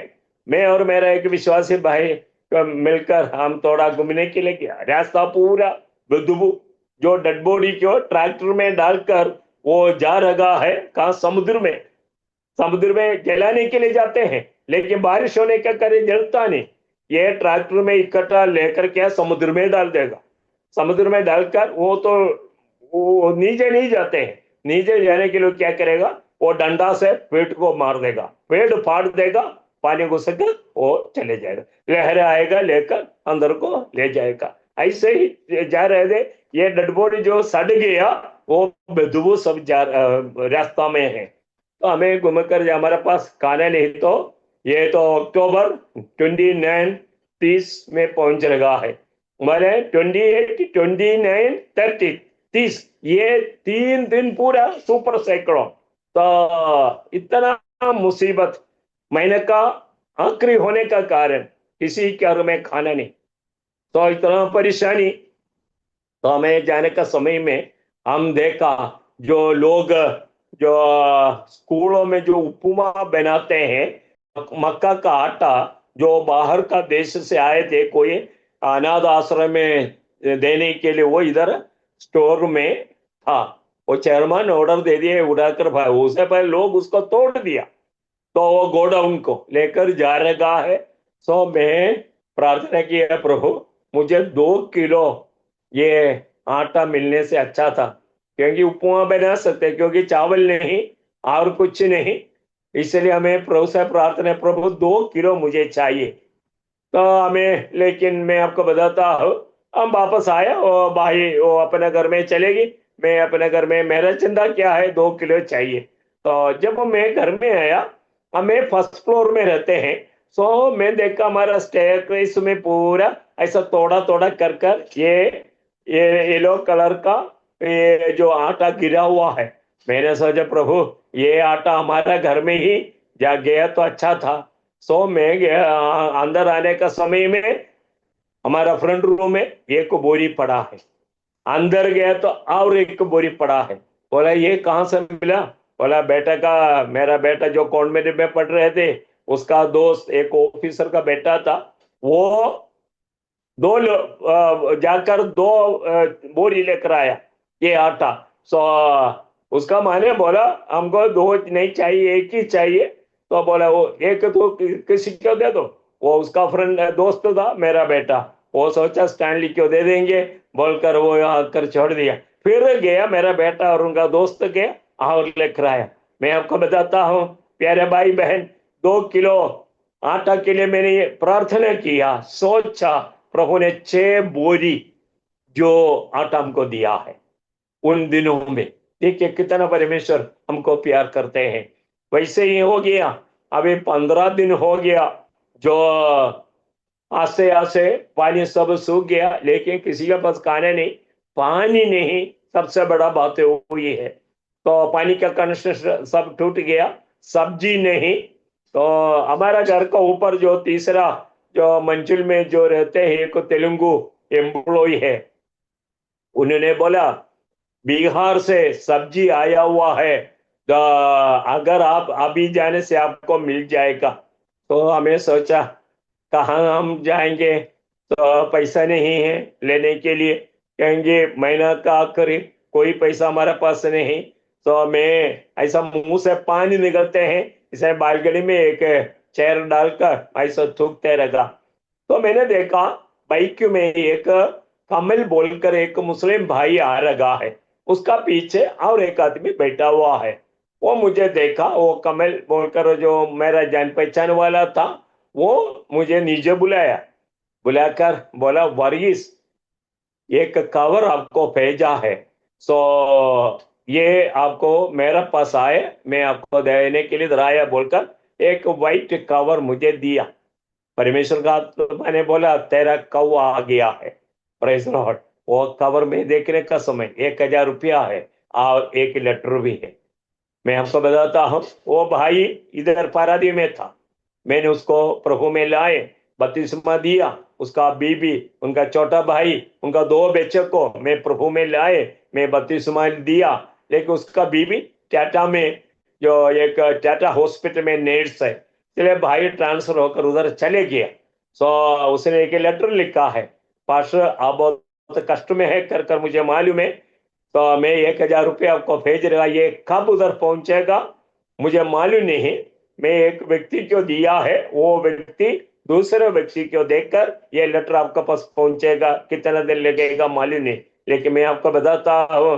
मैं और मेरा एक विश्वासी भाई मिलकर हम थोड़ा घूमने के लिए गया। रास्ता पूरा बदबू, जो डेड बॉडी को ट्रैक्टर में डालकर वो जा रहा है, कहा समुद्र में, समुद्र में जलाने के लिए जाते हैं, लेकिन बारिश होने का कारण जलता नहीं, ये ट्रैक्टर में इकट्ठा लेकर क्या समुद्र में डाल देगा। समुद्र में डालकर वो नीचे नहीं जाते हैं, नीचे जाने के लिए क्या करेगा, वो डंडा से पेड़ को मार देगा, पेड़ फाड़ देगा, पानी घुस कर वो चले जाएगा, लहर आएगा लेकर अंदर को ले जाएगा। ऐसे ही जा रहे थे, ये डेड बॉडी जो सड़ गया वो बदबू सब रास्ता में है। तो हमें घूमकर हमारे पास खाना नहीं, तो ये तो अक्टूबर 29-30 में पहुंच रहा है, हमारे 28, 29, 30, ये 3 दिन पूरा सुपर सैकड़ों। तो इतना मुसीबत, महीने का आखिरी होने का कारण किसी के घर में खाना नहीं, तो इतना परेशानी। तो हमें जाने का समय में हम देखा, जो लोग जो स्कूलों में जो उपमा बनाते हैं, मक्का का आटा, जो बाहर का देश से आए थे, कोई अनाथ आश्रम में देने के लिए, वो इधर स्टोर में था, वो चेयरमैन ऑर्डर दे दिए उड़ाकर, भाई उसे पहले लोग उसको तोड़ दिया, तो वो गोडाउन को लेकर जा रहा है। सो मैं प्रार्थना किया, प्रभु मुझे 2 किलो ये आटा मिलने से अच्छा था, क्योंकि उपमा बना सकते, क्योंकि चावल नहीं और कुछ नहीं, इसलिए हमें प्रभु से प्रार्थना, प्रभु 2 किलो मुझे चाहिए। तो हमें, लेकिन मैं आपको बताता हूँ, हम वापस आए, और भाई वो अपने घर में चलेगी, मैं अपने घर में, मेरा चिंता क्या है, 2 किलो चाहिए। तो जब मैं घर में आया, हमें फर्स्ट फ्लोर में रहते हैं, सो मैं देखा हमारा स्टेयरकेस में पूरा ऐसा तोड़ा तोड़ा कर कर ये येलो कलर का ये जो आटा गिरा हुआ है। मैंने सोचा, प्रभु ये आटा हमारा घर में ही जा गया तो अच्छा था। सो मैं गया, अंदर आने का समय में हमारा फ्रंट रूम में एक बोरी पड़ा है, अंदर गया तो और एक बोरी पड़ा है। बोला ये कहाँ से मिला? बोला बेटा का, मेरा बेटा जो कॉन्वेंट में पढ़ रहे थे, उसका दोस्त एक ऑफिसर का बेटा था, वो जाकर 2 बोरी लेकर आया ये आटा। सो उसका माने बोला हमको 2 नहीं चाहिए, एक ही चाहिए। तो बोला वो एक तो किसी को दे दो, वो उसका फ्रेंड दोस्त था मेरा बेटा, वो सोचा स्टैनली क्यों दे देंगे, बोलकर वो यहाँ कर छोड़ दिया। फिर गया मेरा बेटा और उनका दोस्त गया और लेकर आया। मैं आपको बताता हूँ प्यारे भाई बहन, 2 किलो आटा के लिए मैंने प्रार्थना किया, सोचा, प्रभु ने 6 बोरी जो आटा हमको दिया है उन दिनों में। देखिए कितना परमेश्वर हमको प्यार करते हैं। वैसे ही हो गया, अभी 15 दिन हो गया, जो आस्ते आस्ते पानी सब सूख गया, लेकिन किसी के पास खाने नहीं, पानी नहीं, सबसे बड़ा बात हुई है। तो पानी का कनेक्शन सब टूट गया, सब्जी नहीं। तो हमारा घर का ऊपर जो तीसरा जो मंजिल में जो रहते हैं, एक तेलुगु एम्प्लॉय है, उन्होंने बोला बिहार से सब्जी आया हुआ है, तो अगर आप अभी जाने से आपको मिल जाएगा। तो हमें सोचा कहाँ हम जाएंगे, तो पैसा नहीं है लेने के लिए, कहेंगे महीना का आखिरी, कोई पैसा हमारे पास नहीं। तो मैं ऐसा मुंह से पानी निकलते हैं, इसे बालकनी में एक चेयर डालकर ऐसा थूकते रहा। तो मैंने देखा बाइक में एक कमल बोलकर एक मुस्लिम भाई आ रहा है, उसका पीछे और एक आदमी बैठा हुआ है। वो मुझे देखा, वो कमल बोलकर जो मेरा जान पहचान वाला था, वो मुझे नीचे बुलाया, बुलाकर बोला, वर्गीस एक कवर आपको भेजा है, सो ये आपको मेरे पास आए, मैं आपको देने के लिए आया बोलकर एक वाइट कवर मुझे दिया। परमेश्वर का आत्मा ने बोला, तेरा कौवा आ गया है। Praise Lord. वो कवर में देखने का समय 1,000 रुपया है और एक लेटर भी है। मैं आपको बताता हूँ, वो भाई इधर पारादीप में था, मैंने उसको प्रभु में लाए, बपतिस्मा दिया, उसका बीबी, उनका छोटा भाई, उनका 2 बच्चों को मैं प्रभु में लाए, मैं बपतिस्मा दिया। लेकिन उसका बीबी टाटा में, जो एक टाटा हॉस्पिटल में नर्स है, इसलिए भाई ट्रांसफर होकर उधर चले गया। सो उसने एक लेटर लिखा है, पास्टर आप बहुत कष्ट में है कर कर मुझे मालूम है, तो मैं 1,000 रुपया आपको भेज रहा, ये कब उधर पहुंचेगा मुझे मालूम नहीं। मैं एक व्यक्ति को दिया है, वो व्यक्ति दूसरे व्यक्ति को देकर ये लेटर आपके पास पहुंचेगा, कितना दिन लगेगा मालूम नहीं। लेकिन मैं आपको बताता हूँ,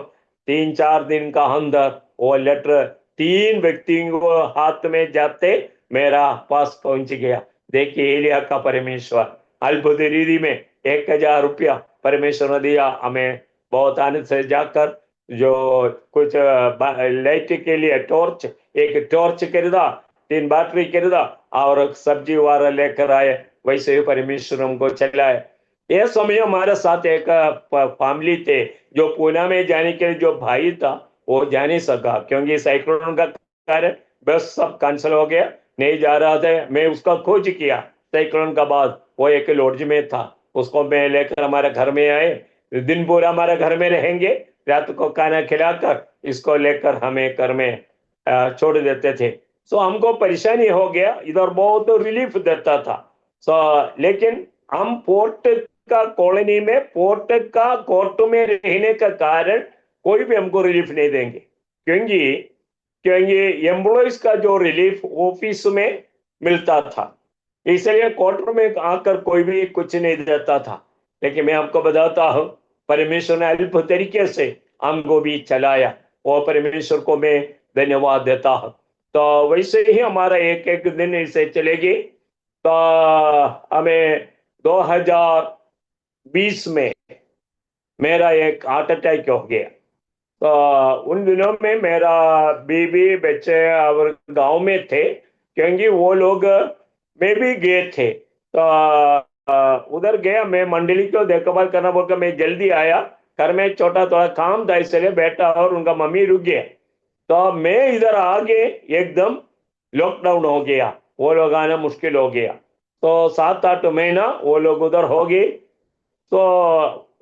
3-4 दिन का अंदर वो लेटर 3 व्यक्तियों को हाथ में जाते मेरा पास पहुंच गया। देखिए एलिया का परमेश्वर अद्भुत रीति में 1,000 रुपया परमेश्वर ने दिया हमें। बहुत आनंद से जाकर जो कुछ लाइट के लिए टॉर्च, एक टॉर्च खरीदा, 3 बैटरी खरीदा और सब्जी वाला लेकर आए। वैसे ही परमेश्वर हमको चलाए। ये समय हमारे साथ एक फैमिली थे, जो पूना में जाने के लिए जो भाई था वो जा नहीं सका, क्योंकि साइक्लोन का कारण बस सब कैंसिल हो गया, नहीं जा रहा था। मैं उसका खोज किया, साइक्लोन का बाद वो एक लॉज में था, उसको मैं लेकर हमारे घर में आए। दिन भर हमारे घर में रहेंगे, रात को खाना खिलाकर इसको लेकर हमें घर में छोड़ देते थे। सो हमको परेशानी हो गया, इधर बहुत रिलीफ देता था। सो लेकिन हम पोर्ट का कॉलोनी में, पोर्ट का कोर्ट में रहने का कारण कोई भी हमको रिलीफ नहीं देंगे, क्योंकि क्योंकि एम्प्लॉइज का जो रिलीफ ऑफिस में मिलता था, इसलिए कोर्ट में आकर कोई भी कुछ नहीं देता था। लेकिन मैं आपको बताता हूँ, परमेश्वर ने अद्भुत तरीके से हमको भी चलाया, और परमेश्वर को मैं धन्यवाद देता हूँ। तो वैसे ही हमारा एक एक दिन इसे चलेगी। तो हमें 2020 में मेरा एक हार्ट अटैक हो गया। तो उन दिनों में मेरा बीबी बच्चे और गांव में थे, क्योंकि वो लोग मैं भी गए थे। तो उधर गया, मैं मंडली को देखभाल करना बोलकर मैं जल्दी आया, घर में छोटा थोड़ा काम था इसलिए बैठा और उनका मम्मी रुक गया। तो मैं इधर आगे एकदम लॉकडाउन हो गया, वो लोग आना मुश्किल हो गया। तो 7-8 महीना वो लोग उधर हो गए। तो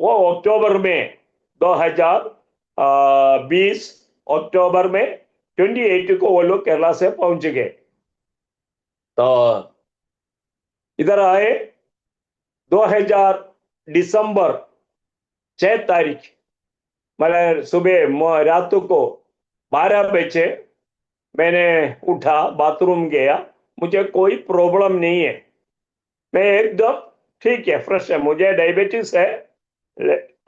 वो अक्टूबर में 2020 अक्टूबर में 28 को वो लोग केरला से पहुंच गए। तो इधर आए 2000 दिसंबर 6 तारीख, मतलब सुबह रात को 12 बजे मैंने उठा, बाथरूम गया, मुझे कोई प्रॉब्लम नहीं है, मैं एकदम ठीक है, फ्रेश है, मुझे डायबिटीज है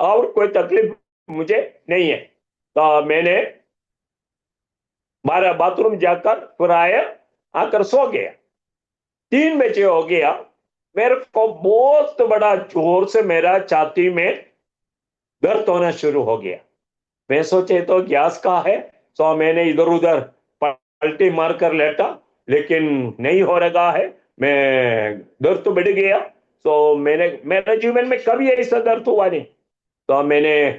और कोई तकलीफ मुझे नहीं है। तो मैंने 12 बाथरूम जाकर फिर आया, आकर सो गया। 3 बजे हो गया, मेरे को बहुत बड़ा जोर से मेरा छाती में दर्द होना शुरू हो गया। मैं सोचे तो गैस का है, तो मैंने इधर उधर पलटी मारकर लेटा, लेकिन नहीं हो रहा है, मैं दर्द तो बढ़ गया। तो मैंने, मेरे जीवन में कभी ऐसा दर्द हुआ नहीं। तो मैंने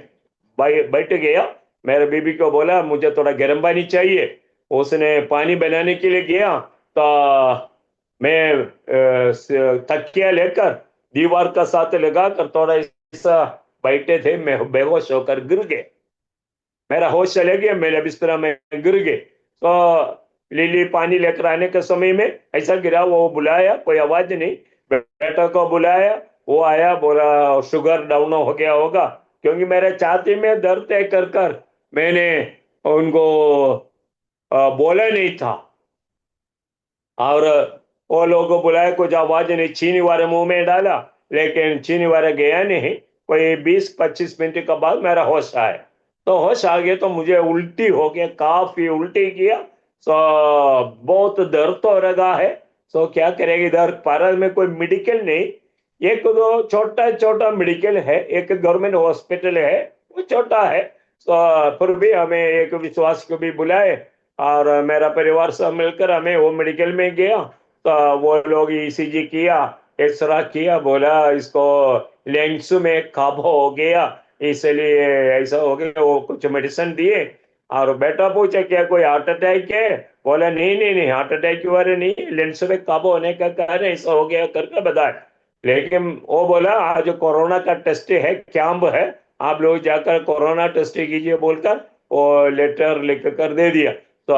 बैठ गया, मेरे बीबी को बोला मुझे थोड़ा गर्म पानी चाहिए, उसने पानी बनाने के लिए गया। तो मैं तकिया लेकर दीवार का साथ लगाकर थोड़ा ऐसा बैठे थे, मैं बेहोश होकर गिर गए, मेरा होश चले गया, मेरे बिस्तर में गिर गए। तो लिली पानी लेकर आने के समय में ऐसा गिरा, वो बुलाया, कोई आवाज नहीं, बेटा को बुलाया, वो आया, बोला शुगर डाउन हो गया होगा, क्योंकि मेरे छाती में दर्द है कर कर मैंने उनको बोला नहीं था। और वो लोगों को बुलाया, कुछ आवाज नहीं, चीनी वाले मुंह में डाला, लेकिन चीनी वाला गया नहीं। कोई 20-25 मिनट के बाद मेरा होश आया। तो होश आ गया तो मुझे उल्टी हो गया, काफी उल्टी किया। सो बहुत दर्द तो लगा है। सो क्या करेगी, इधर पारा में कोई मेडिकल नहीं। एक दो छोटा छोटा मेडिकल है, एक गवर्नमेंट हॉस्पिटल है, वो छोटा है। तो फिर भी हमें एक विश्वास को भी बुलाए, और मेरा परिवार सब मिलकर हमें वो मेडिकल में गया। तो वो लोग ईसीजी किया, एक्सरा किया, बोला इसको लेंस में काबू हो गया, इसलिए ऐसा हो गया। वो कुछ मेडिसिन दिए, और बेटा पूछा क्या कोई हार्ट अटैक है? बोला नहीं नहीं नहीं, हार्ट अटैक की वजह नहीं, लेंस में काबू होने का कारण ऐसा हो गया करके बताया। लेकिन वो बोला आज कोरोना का टेस्ट है, कैंप है, आप लोग जाकर कोरोना टेस्ट कीजिए बोलकर वो लेटर लिख कर दे दिया। तो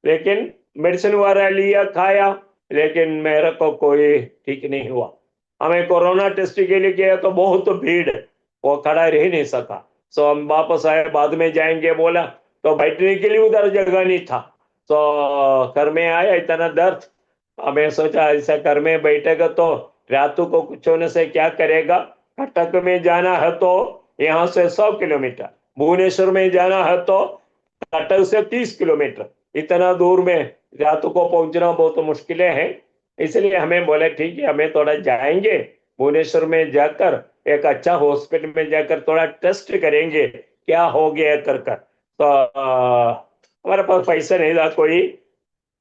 लेकिन मेडिसिन वगैरह लिया, खाया, लेकिन मेरे को कोई ठीक नहीं हुआ। हमें कोरोना टेस्ट के लिए गया तो बहुत भीड़, वो खड़ा रह नहीं सका। सो हम वापस आए, बाद में जाएंगे बोला, तो बैठने के लिए उधर जगह नहीं था। तो घर में आया, इतना दर्द। हमें सोचा ऐसा घर में बैठेगा तो रातों को कुछ होने से क्या करेगा। कटक में जाना है तो यहाँ से 100 किलोमीटर, भुवनेश्वर में जाना है तो कटक से 30 किलोमीटर, इतना दूर में रातों को पहुंचना बहुत मुश्किलें हैं। इसलिए हमें बोले ठीक है, हमें थोड़ा जाएंगे भुवनेश्वर में, जाकर एक अच्छा हॉस्पिटल में जाकर थोड़ा टेस्ट करेंगे क्या हो गया कर कर। तो हमारे पास पैसा नहीं था, कोई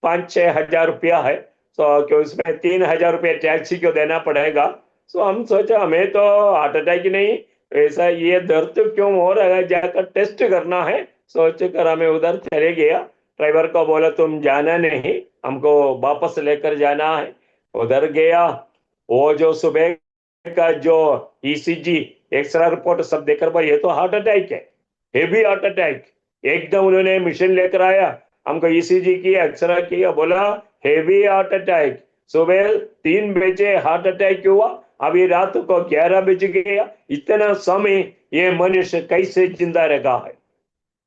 5-6 हजार रुपया है। तो क्यों उसमें 3 हजार रुपया टैक्सी को देना पड़ेगा। तो हम सोचा हमें तो हार्ट अटैक ही नहीं, ऐसा ये दर्द क्यों हो रहा है, जाकर टेस्ट करना है। सोच कर हमें उधर चले गया। ड्राइवर को बोला तुम जाना नहीं, हमको वापस लेकर जाना है। उधर गया, वो जो सुबह का जो ईसीजी एक्सरा रिपोर्ट सब देखकर भाई ये तो हार्ट अटैक है, हेवी हार्ट अटैक। एकदम उन्होंने मिशन लेकर आया, हमको ईसीजी किया, एक्सरा किया, बोला हेवी हार्ट अटैक, सुबह 3 बजे हार्ट अटैक हुआ, अभी रात को 11 बज गया, इतना समय ये मनुष्य कैसे जिंदा रहा है,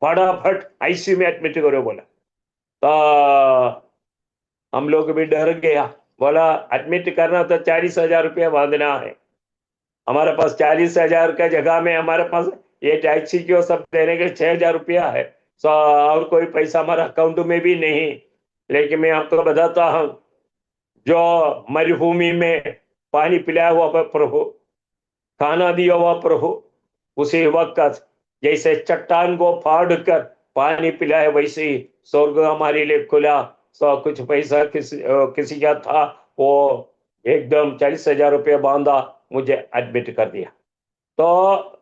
फटाफट आईसीयू में एडमिट करो बोला। तो हम लोग भी डर गया, बोला एडमिट करना तो 40 हजार रुपया बांधना है। हमारे पास 40 हजार का जगह में हमारे पास ये टैक्सी की वो सब देने के 6 हजार रुपया है। सो और कोई पैसा हमारे अकाउंट में भी नहीं। लेकिन मैं आपको बताता हूँ, जो मरुभूमि में पानी पिलाया हुआ प्रभु, खाना दिया हुआ प्रभु, उसी वक्त जैसे चट्टान को फाड़ कर पानी पिलाए, वैसे ही स्वर्ग हमारे लिए खुला। सो कुछ पैसा किसी का था, वो एकदम 40 हजार रुपया बांधा, मुझे एडमिट कर दिया। तो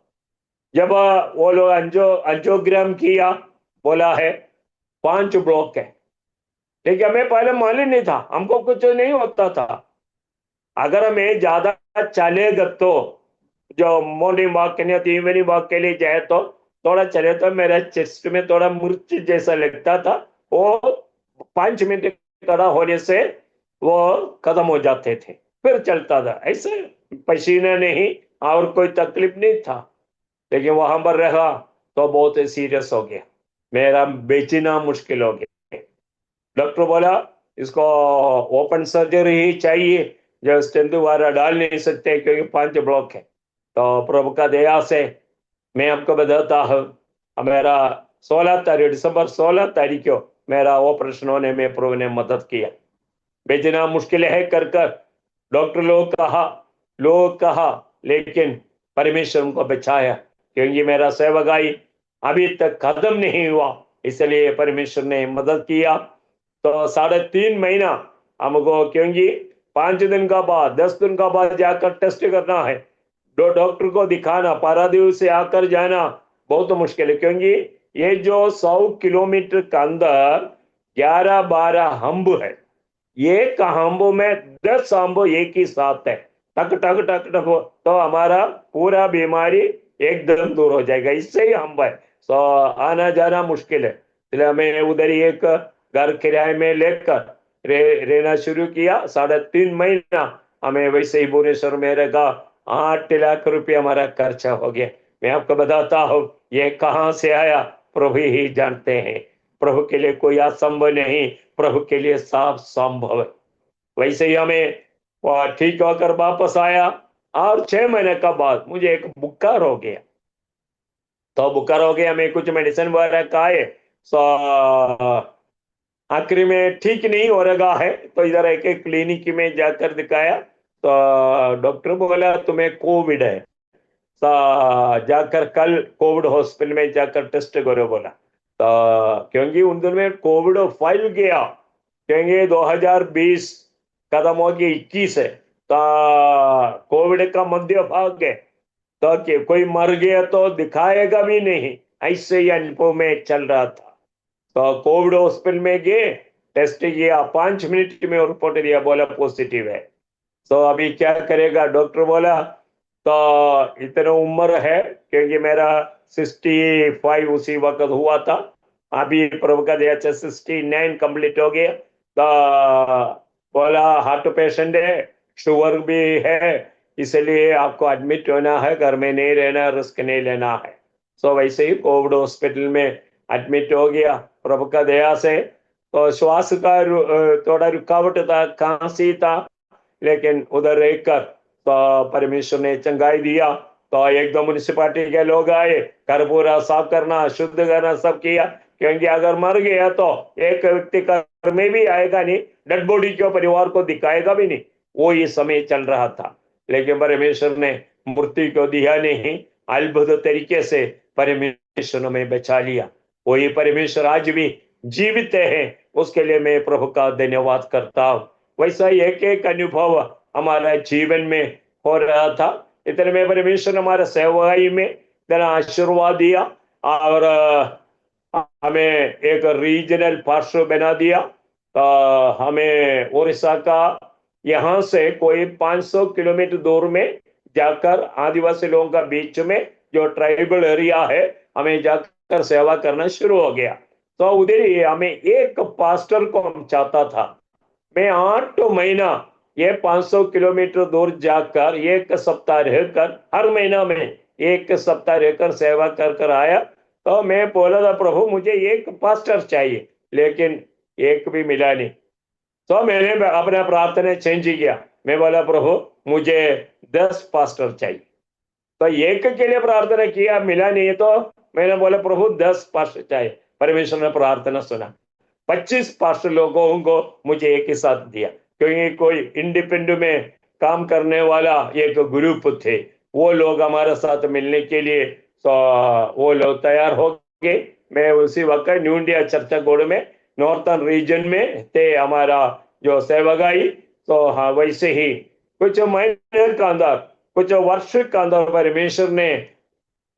जब वो लोग अंजोग्राम किया, बोला है 5 ब्लॉक है। लेकिन हमें पहले मालूम नहीं था, हमको कुछ नहीं होता था। अगर हमें ज्यादा चलेगा तो, जो मॉर्निंग वॉक के लिए, इवनिंग वॉक के लिए जाए तो थोड़ा चले तो मेरा चेस्ट में थोड़ा मुर्च जैसा लगता था, वो 5 मिनट खड़ा होने से वो खत्म हो जाते थे, फिर चलता था ऐसे, पसीना नहीं और कोई तकलीफ नहीं था। लेकिन वहां पर रहा तो बहुत सीरियस हो गया, मेरा बेचना मुश्किल हो गया। डॉक्टर बोला इसको ओपन सर्जरी ही चाहिए, जो स्टेंट वगैरह डाल नहीं सकते क्योंकि 5 ब्लॉक है। तो प्रभु का दया से मैं आपको बताता हूँ, मेरा 16 तारीख, दिसंबर 16 तारीख को मेरा ऑपरेशन होने में प्रभु ने मदद किया। बेचना मुश्किल है कर कर डॉक्टर लोग कहा, लेकिन परमेश्वर उनको बचाया, क्योंकि मेरा सेवकाई अभी तक खत्म नहीं हुआ, इसलिए परमेश्वर ने मदद किया। तो 3.5 महीना हमको, क्योंकि 5 दिन का बाद 10 दिन का बाद जाकर टेस्ट करना है, डॉक्टर को दिखाना, पारादीप से आकर जाना बहुत मुश्किल है, क्योंकि ये जो 100 किलोमीटर का अंदर 11-12 हम्ब है, एक हम्बों में 10 हम्ब एक ही साथ है, टक टक टक टक तो हमारा पूरा बीमारी एकदम दूर हो जाएगा, इससे ही हम्ब है। तो आना जाना मुश्किल है, इसलिए हमें उधर ही एक घर किराए में लेकर रहना शुरू किया। 3.5 महीना हमें वैसे ही भुवनेश्वर में रखा, 8 लाख रुपया हमारा खर्चा हो गया। मैं आपको बताता हूँ ये कहाँ से आया, प्रभु ही जानते हैं। प्रभु के लिए कोई असंभव नहीं, प्रभु के लिए सब संभव है। वैसे ही हमें ठीक होकर वापस आया, और 6 महीने का बाद मुझे एक बुखार हो गया। तो बुखार हो गया, मैं कुछ मेडिसिन वगैरह खाए, सो आखिरी में ठीक नहीं हो रहा है, तो इधर एक क्लिनिक में जाकर दिखाया, तो डॉक्टर बोला तुम्हें कोविड है, जाकर कल कोविड हॉस्पिटल में जाकर टेस्ट करो बोला। तो क्योंकि उन दिनों में कोविड फैल गया, क्योंकि 2020 खत्म हो गया 21 है, तो कोविड का मध्य भाग है, तो कोई मर गया तो दिखाएगा भी नहीं, ऐसे ही अनुभव में चल रहा था। तो कोविड हॉस्पिटल में गए, टेस्ट किया, 5 मिनट में रिपोर्ट दिया, बोला पॉजिटिव है। तो अभी क्या करेगा, डॉक्टर बोला तो इतना उम्र है, क्योंकि मेरा 65 उसी वक्त हुआ था, अभी प्रभु का दया से 69 कंप्लीट हो गया। तो बोला हार्ट पेशेंट है, शुगर भी है, इसलिए आपको एडमिट होना है, घर में नहीं रहना, रिस्क नहीं लेना है। सो वैसे ही कोविड हॉस्पिटल में एडमिट हो गया प्रभु का दया से। तो श्वास का थोड़ा रुकावट था, खांसी था, लेकिन उधर रहकर तो परमेश्वर ने चंगाई दिया। तो एकदम म्यूनिसिपालिटी के लोग आए, घर पूरा साफ करना, शुद्ध करना, सब किया, क्योंकि अगर मर गया तो एक व्यक्ति घर में भी आएगा नहीं, डेड बॉडी को परिवार को दिखाएगा भी नहीं, वो ये समय चल रहा था। लेकिन परमेश्वर ने मृत्यु को दिया नहीं, अद्भुत तरीके से परमेश्वर ने बचा लिया। वही परमेश्वर आज भी जीवित है, उसके लिए मैं प्रभु का धन्यवाद करता हूँ। वैसा एक एक अनुभव हमारा जीवन में हो रहा था। इतने में परमेश्वर हमारे सेवाई में इतना आशीर्वाद दिया, और हमें एक रीजनल पास्टर बना दिया। हमें उड़ीसा का यहाँ से कोई 500 किलोमीटर दूर में जाकर आदिवासी लोगों का बीच में जो ट्राइबल एरिया है, हमें जाकर सेवा करना शुरू हो गया। तो उधर ही हमें एक पास्टर को हम चाहता था। मैं 8 महीना ये 500 किलोमीटर दूर जाकर 1 सप्ताह रहकर, हर महीना में 1 सप्ताह रहकर सेवा कर कर आया। तो मैं बोला था प्रभु मुझे एक पास्टर चाहिए, लेकिन एक भी मिला नहीं। तो मैंने अपना प्रार्थना चेंज किया, मैं बोला प्रभु मुझे 10 पास्टर चाहिए। तो एक के लिए प्रार्थना किया, मिला नहीं, तो मैंने बोला प्रभु 10 पास्टर चाहिए। परमेश्वर ने प्रार्थना सुना, 25 पास्टर लोगों को मुझे एक ही साथ दिया, क्योंकि कोई इंडिपेंडेंट में काम करने वाला एक ग्रुप थे, वो लोग हमारे साथ मिलने के लिए, तो वो लोग तैयार हो गए। मैं उसी वक्त न्यू इंडिया चर्चा में नॉर्थन रीजन में थे हमारा जो सेवगाई। तो हाँ, वैसे ही कुछ महीने का अंदर, कुछ वर्ष का अंदर परमेश्वर ने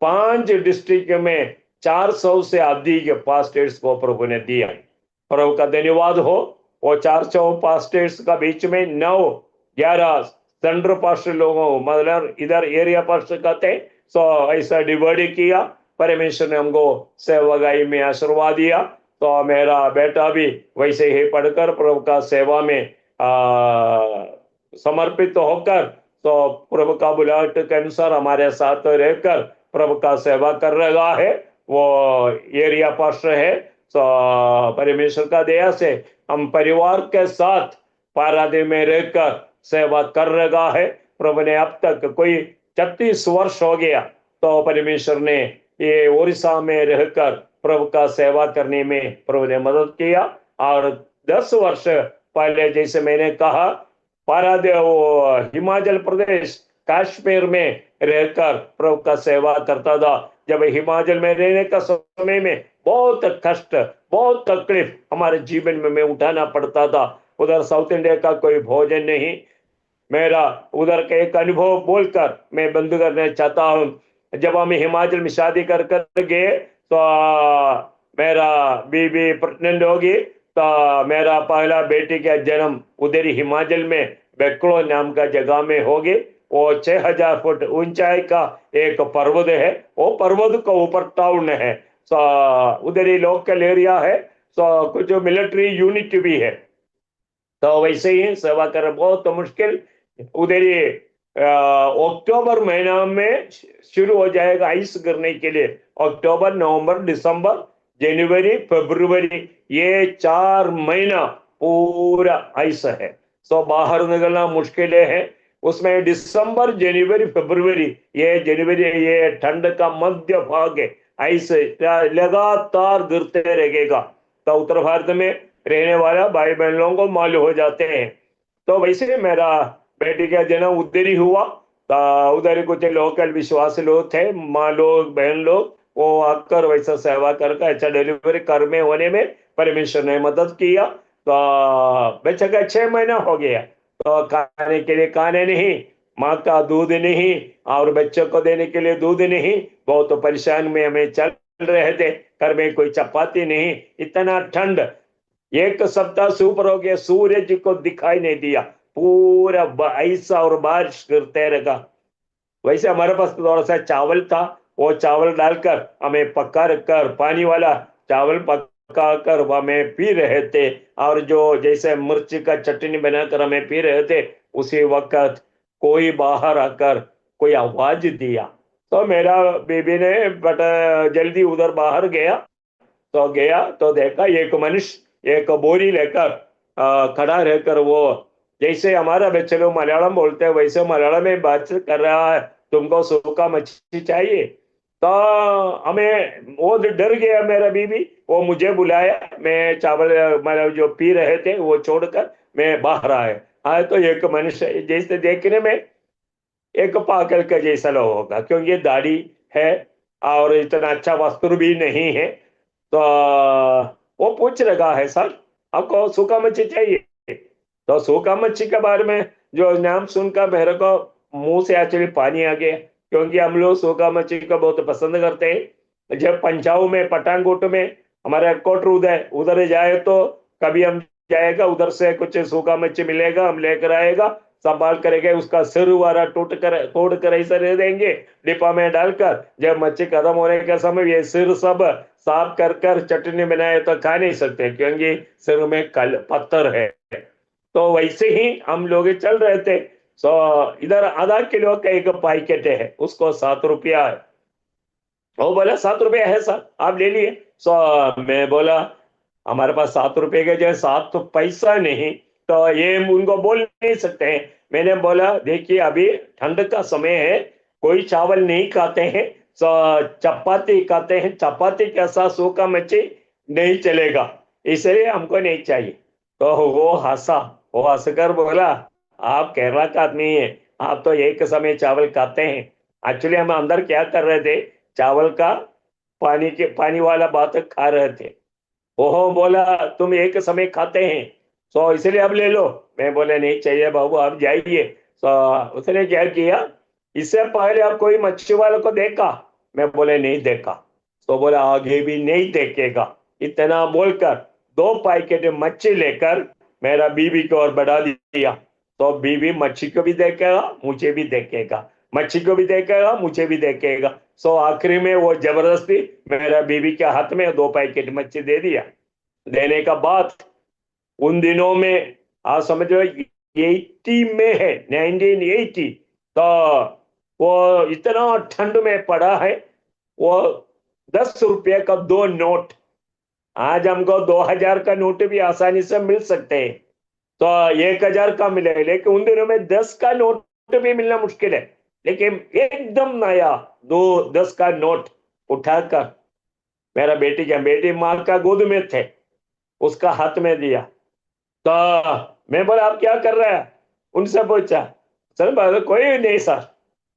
5 डिस्ट्रिक्ट में 400 से अधिक पास्टर्स को प्रभु ने दिया। प्रभु का धन्यवाद हो। वो 400 पास्टर्स का बीच में 9-11 सेंट्रल पास्टर लोगों, मतलब इधर एरिया पास्टर कहते, सो ऐसा डिवाइड किया। परमेश्वर ने हमको सेवागाई में आशीर्वाद दिया। तो मेरा बेटा भी वैसे ही पढ़कर प्रभु का सेवा में समर्पित होकर, तो प्रभु का बुलाहट के अनुसार हमारे साथ रहकर प्रभु का सेवा कर रहा है। वो एरिया पास्टर है। तो परमेश्वर का दया से हम परिवार के साथ पारादीप में रहकर सेवा कर रहा है। प्रभु ने अब तक कोई 36 वर्ष हो गया, तो परमेश्वर ने ये उड़ीसा में रहकर प्रभु का सेवा करने में प्रभु ने मदद किया। और 10 वर्ष पहले, जैसे मैंने कहा, पारादीप हिमाचल प्रदेश कश्मीर में रहकर प्रभु का सेवा करता था। जब हिमाचल में रहने का समय में बहुत कष्ट, बहुत तकलीफ हमारे जीवन में उठाना पड़ता था। उधर साउथ इंडिया का कोई भोजन नहीं। मेरा उधर का एक अनुभव बोलकर मैं बंद करना चाहता हूँ। जब हम हिमाचल में शादी कर गए, तो मेरा बीवी प्रेग्नेंट होगी, तो मेरा पहला बेटी का जन्म उधर हिमाचल में बेकलो नाम का जगह में होगी। वो 6000 फुट ऊंचाई का एक पर्वत है, वो पर्वत के ऊपर टाउन है। सो उधर ही लोकल एरिया है, सो कुछ मिलिट्री यूनिट भी है। तो वैसे ही सेवा कर बहुत मुश्किल। उधर ही अक्टूबर महीना में शुरू हो जाएगा आइस गिरने के लिए। अक्टूबर, नवंबर, दिसंबर, जनवरी फरवरी ये 4 महीना पूरा ऐसा है। सो बाहर निकलना मुश्किल है। उसमें दिसंबर जनवरी फरवरी, ये जनवरी ये ठंड का मध्य भाग है, ऐसे लगातार गिरते रहेगा। तो उत्तर भारत में रहने वाला भाई बहन लोगों को मालूम हो जाते हैं। तो वैसे मेरा बेटी का जन्म उधर ही हुआ। तो उधर कुछ लोकल विश्वास लोग थे, माँ लोग बहन लोग, वो आकर वैसा सेवा करके अच्छा डिलीवरी कर में होने में परमेश्वर ने मदद किया। तो बच्चे का 6 महीना हो गया। तो खाने के लिए खाने नहीं, माँ का दूध नहीं, और बच्चों को देने के लिए दूध नहीं। बहुत तो परेशान में हमें चल रहे थे। घर में कोई चपाती नहीं, इतना ठंड। एक सप्ताह से ऊपर हो गया, सूरज को दिखाई नहीं दिया, पूरा ऐसा और बारिश गिरते रहेगा। वैसे हमारे पास थोड़ा सा चावल था, वो चावल डालकर हमें पका रखकर पानी वाला चावल पका कर हमें पी रहे थे। और जो जैसे मिर्ची का चटनी बनाकर हमें पी रहे थे, उसी वक्त कोई बाहर आकर कोई आवाज दिया। तो मेरा बेबी ने बट जल्दी उधर बाहर गया। तो गया तो देखा एक मनुष्य एक बोरी लेकर खड़ा रहकर, वो जैसे हमारा बच्चे लोग मलयालम बोलते हैं वैसे मलयालम में बात कर रहा है, तुमको सूखा मच्छी चाहिए। तो हमें वो डर गया मेरा बीबी, वो मुझे बुलाया। मैं चावल मतलब जो पी रहे थे वो छोड़कर मैं बाहर आया। आया तो एक मनुष्य जैसे देखने में एक पागल का जैसा लोग होगा, क्योंकि ये दाढ़ी है और इतना अच्छा वस्त्र भी नहीं है। तो वो पूछ रहा है, सर आपको सूखा मच्छी चाहिए? तो सूखा मच्छी के बारे में जो नाम सुनकर मेरे को मुंह से एक्चुअली पानी आ गया, क्योंकि हम लोग सूखा मच्छी को बहुत पसंद करते हैं। जब पंजाब में पठानकोट में हमारा हेडक्वार्टर उधर उधर जाए तो कभी हम जाएगा, उधर से कुछ सूखा मच्छी मिलेगा, हम लेकर आएगा, संभाल करेंगे, उसका सिर वारा तोड़ कर ऐसा दे देंगे डिब्बा में डालकर। जब मच्छी खत्म होने का समय ये सिर सब साफ कर कर चटनी बनाए तो खा नहीं सकते, क्योंकि सिर में कल पत्थर है। तो वैसे ही हम लोग चल रहे थे। सो इधर आधा किलो का एक पैकेट है, उसको 7 रुपया है। वो बोला 7 रुपया है सर, आप ले लिए। सो मैं बोला हमारे पास 7 रुपए के जो 7 तो पैसा नहीं, तो ये उनको बोल नहीं सकते हैं। मैंने बोला देखिए अभी ठंड का समय है, कोई चावल नहीं खाते हैं, सो चपाती खाते हैं, चपाती के साथ सूखा मच्छी नहीं चलेगा, इसलिए हमको नहीं चाहिए। तो वो हंसा, वो हंसकर बोला आप केरला का आदमी है, आप तो एक समय चावल खाते हैं। एक्चुअली हम अंदर क्या कर रहे थे, चावल का पानी वाला बात खा रहे थे। ओहो बोला तुम एक समय खाते हैं, सो इसलिए अब ले लो। मैं बोले नहीं चाहिए बाबू, आप जाइए। तो उसने क्या किया, इससे पहले आप कोई मच्छी वाले को देखा? मैं बोले नहीं देखा। तो बोला आगे भी नहीं देखेगा। इतना बोलकर 2 पैकेट मच्छी लेकर मेरा बीवी को और बढ़ा दिया। तो बीवी मच्छी को भी देखेगा, मुझे भी देखेगा, मच्छी को भी देखेगा, मुझे भी देखेगा। सो आखिरी में वो जबरदस्ती मेरा बीवी के हाथ में 2 पैकेट मच्छी दे दिया। देने का बाद उन दिनों में आप समझो 80 में है, 1980। तो वो इतना ठंड में पड़ा है, वो 10 रुपये का 2 नोट। आज हमको 2000 का नोट भी आसानी से मिल सकते हैं, तो 1000 का मिले, लेकिन उन दिनों में 10 का नोट भी मिलना मुश्किल है। लेकिन एकदम नया 10 का नोट उठाकर मेरा बेटी माँ का गोद में थे, उसका हाथ में दिया। तो मैं बोला आप क्या कर रहे हैं, उनसे पूछा। सर बोले कोई नहीं सर,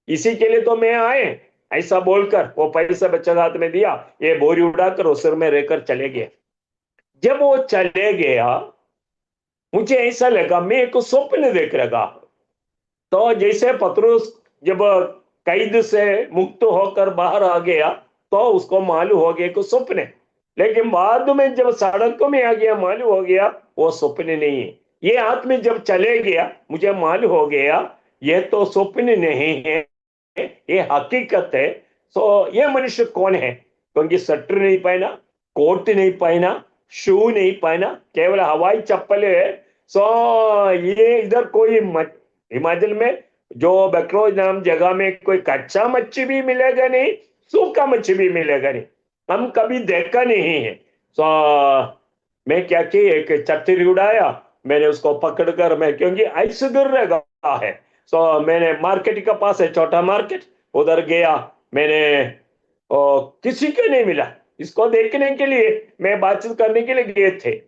इसी के लिए तो मैं आए। ऐसा बोलकर वो पैसा बच्चे के हाथ में दिया, ये बोरी उड़ाकर वो सिर में रहकर चले गए। जब वो चले गया मुझे ऐसा लगा मैं एक स्वप्न देख रहा। तो जैसे पतरुस जब कैद से मुक्त होकर बाहर आ गया तो उसको मालूम हो गया कि स्वप्न है, लेकिन बाद में जब सड़क में आ गया मालूम हो गया वो स्वप्न नहीं है। ये आदमी जब चले गया मुझे मालूम हो गया ये तो स्वप्न नहीं है, ये हकीकत है। सो ये मनुष्य कौन है, क्योंकि स्वेटर नहीं पहना, कोट नहीं पहना, शू नहीं पहना, केवल हवाई चप्पल है। सो ये इधर कोई हिमाचल में जो बकरोज नाम जगह में कोई कच्चा मच्छी भी मिलेगा नहीं, सूखा मच्छी भी मिलेगा नहीं। हम कभी देखा नहीं है। तो मैं क्या कि एक चट्टी उड़ाया, मैंने उसको पकड़कर, मैं क्योंकि आइस गिर रहा है, तो मैंने मार्केट के पास है छोटा मार्केट, उधर गया। मैंने किसी को नहीं मिला इसको देखने के लिए, मैं बातचीत करने के लिए गए थे,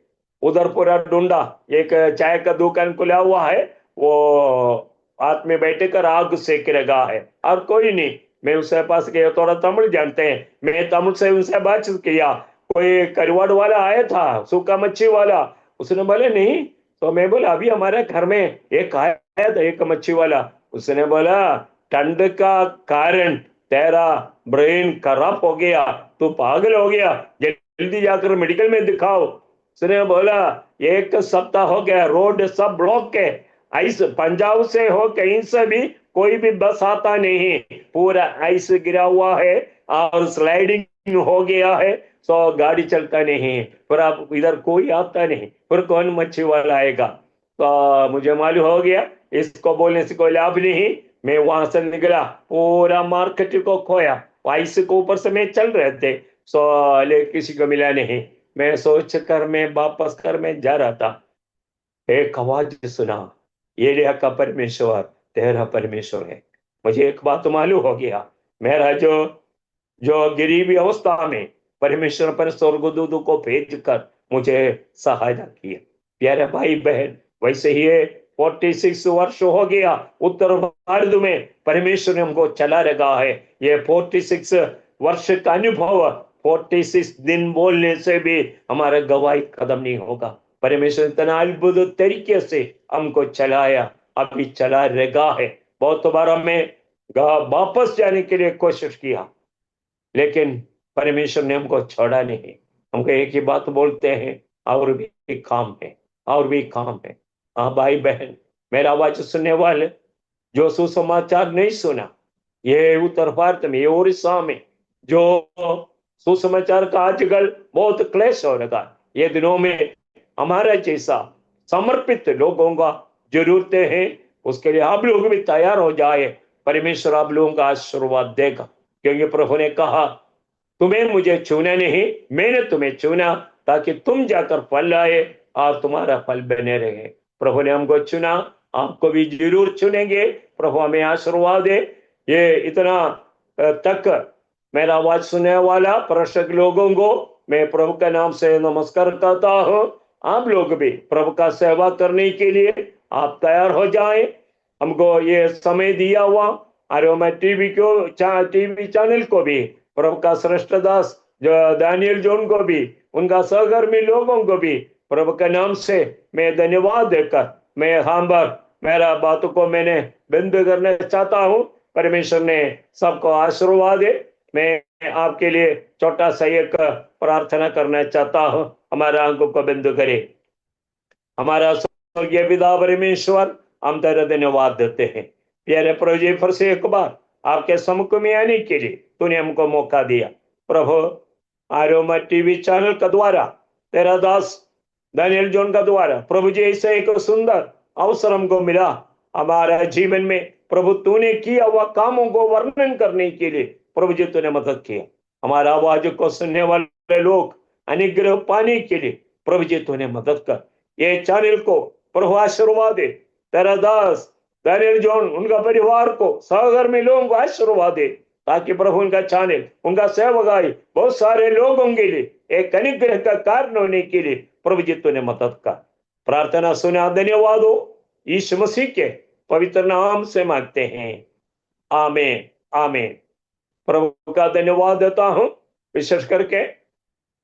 उधर पूरा ढूंढा। एक चाय का दुकान खुला हुआ है, वो हाथ में बैठे कर आग सेक रहा है, और कोई नहीं। मैं उसके पास गया, थोड़ा तमिल जानते हैं, मैं तमिल से उनसे बातचीत किया। कोई करिवाड़ वाला आया था, सूखा मच्छी वाला, उसने बोले नहीं। तो मैं बोला अभी हमारे घर में एक आया था, एक मच्छी वाला। उसने बोला ठंड का कारण तेरा ब्रेन खराब हो गया, तू पागल हो गया, जल्दी जाकर मेडिकल में दिखाओ। उसने बोला एक सप्ताह हो गया, रोड सब ब्लॉक है, आइस पंजाब से हो कहीं से भी कोई भी बस आता नहीं, पूरा आइस गिरा हुआ है और स्लाइडिंग हो गया है, तो गाड़ी चलता नहीं, फिर अब इधर कोई आता नहीं, फिर कौन मच्छी वाला आएगा। तो मुझे मालूम हो गया इसको बोलने से कोई लाभ नहीं। मैं वहां से निकला, पूरा मार्केट को खोया, आइस के ऊपर से मैं चल रहे थे, सो ले किसी को मिला नहीं। मैं सोच कर मैं वापस कर मैं जा रहा था, एक आवाज सुना, ये लिया का परमेश्वर तेरा परमेश्वर है। मुझे एक बात मालूम हो गया, मेरा जो जो गरीबी अवस्था में परमेश्वर पर स्वर्गदूतों को भेज कर मुझे सहायता किया। प्यारे भाई बहन, वैसे ही 46 वर्ष हो गया उत्तर भारत में परमेश्वर ने हमको चला रखा है। ये 46 वर्ष का अनुभव 46 दिन बोलने से भी हमारा गवाही कदम नहीं होगा। परमेश्वर इतना अद्भुत तरीके से हमको चलाया, अभी चला रखा है। बहुत बार हमें वापस जाने के लिए कोशिश किया, लेकिन परमेश्वर ने हमको छोड़ा नहीं। हमको एक ही बात बोलते हैं, और भी काम है, और भी काम है। हाँ भाई बहन, मेरा आवाज सुनने वाले जो सुसमाचार नहीं सुना, ये उत्तर भारत में, ये उड़ीसा में जो सुसमाचार का आजकल बहुत क्लेश हो रहा है, ये दिनों में हमारा जैसा समर्पित लोगों का जरूरतें हैं। उसके लिए आप लोग भी तैयार हो जाए, परमेश्वर आप लोगों का आशीर्वाद देगा। क्योंकि प्रभु ने कहा तुम्हें मुझे चुना नहीं, मैंने तुम्हें चुना ताकि तुम जाकर फल लाए और तुम्हारा फल बने रहे। प्रभु ने हमको चुना, आपको भी जरूर चुनेंगे। प्रभु हमें आशीर्वाद दे। ये इतना तक मेरा आवाज सुनने वाला प्रशक लोगों को मैं प्रभु के नाम से नमस्कार करता हूँ। आप लोग भी प्रभु का सेवा करने के लिए आप तैयार हो जाएं। हमको ये समय दिया हुआ, और मैं टीवी चैनल को भी, प्रभु का श्रेष्ठ दास जो दानियल जोन को भी, उनका सहकर्मी लोगों को भी प्रभु के नाम से मैं धन्यवाद देकर मैं मेरा बातों को मैंने बंद करना चाहता हूँ। परमेश्वर ने सबको आशीर्वाद दे। मैं आपके लिए छोटा सा एक प्रार्थना करना चाहता हूँ। हमारा आंखों को बंद करे। हमारा स्वर्गीय पिता परमेश्वर, हम तेरा धन्यवाद देते हैं प्यारे प्रभु जी, फिर से एक बार आपके सम्मुख में आने के लिए तूने हमको मौका दिया। प्रभु आर्योमा टीवी चैनल का द्वारा, तेरा दास दानियल जोन का द्वारा प्रभु जी ऐसे एक सुंदर अवसर हमको मिला हमारा जीवन में। प्रभु तूने किया हुआ कामों को वर्णन करने के लिए प्रभु जी तूने मदद किया। हमारा आवाज को सुनने वाले लोग अनुग्रह पाने के लिए प्रभु जी तूने मदद कर। ये चैनल को प्रभु आशीर्वाद दे। तेरा दास दानियल जॉन, उनका परिवार को, सहकर्मी लोगों को आशीर्वाद दे, ताकि प्रभु उनका चैनल, उनका सेवकाई बहुत सारे लोगों के लिए एक अनुग्रह का कारण होने के लिए प्रभु जी तूने मदद कर। प्रार्थना सुना, धन्यवाद हो, यीशु मसीह के पवित्र नाम से मांगते हैं, आमीन आमीन। प्रभु का धन्यवाद देता हूं, विशेष करके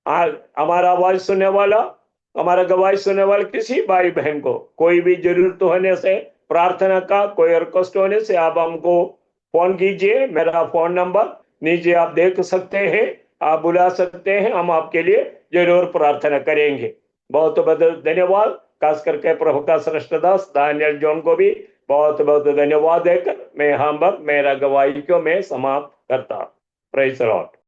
हमारा आवाज सुनने वाला, हमारा गवाही सुनने वाले किसी भाई बहन को कोई भी जरूरत होने से, प्रार्थना का कोई रिक्वेस्ट होने से आप हमको फोन कीजिए। मेरा फोन नंबर नीचे आप देख सकते हैं, आप बुला सकते हैं, हम आपके लिए जरूर प्रार्थना करेंगे। बहुत बहुत धन्यवाद। खास करके प्रभु का श्रेष्ठ दास दानियल जॉन को भी बहुत बहुत धन्यवाद देकर मैं मेरा गवाही को मैं समाप्त करता। Praise the Lord.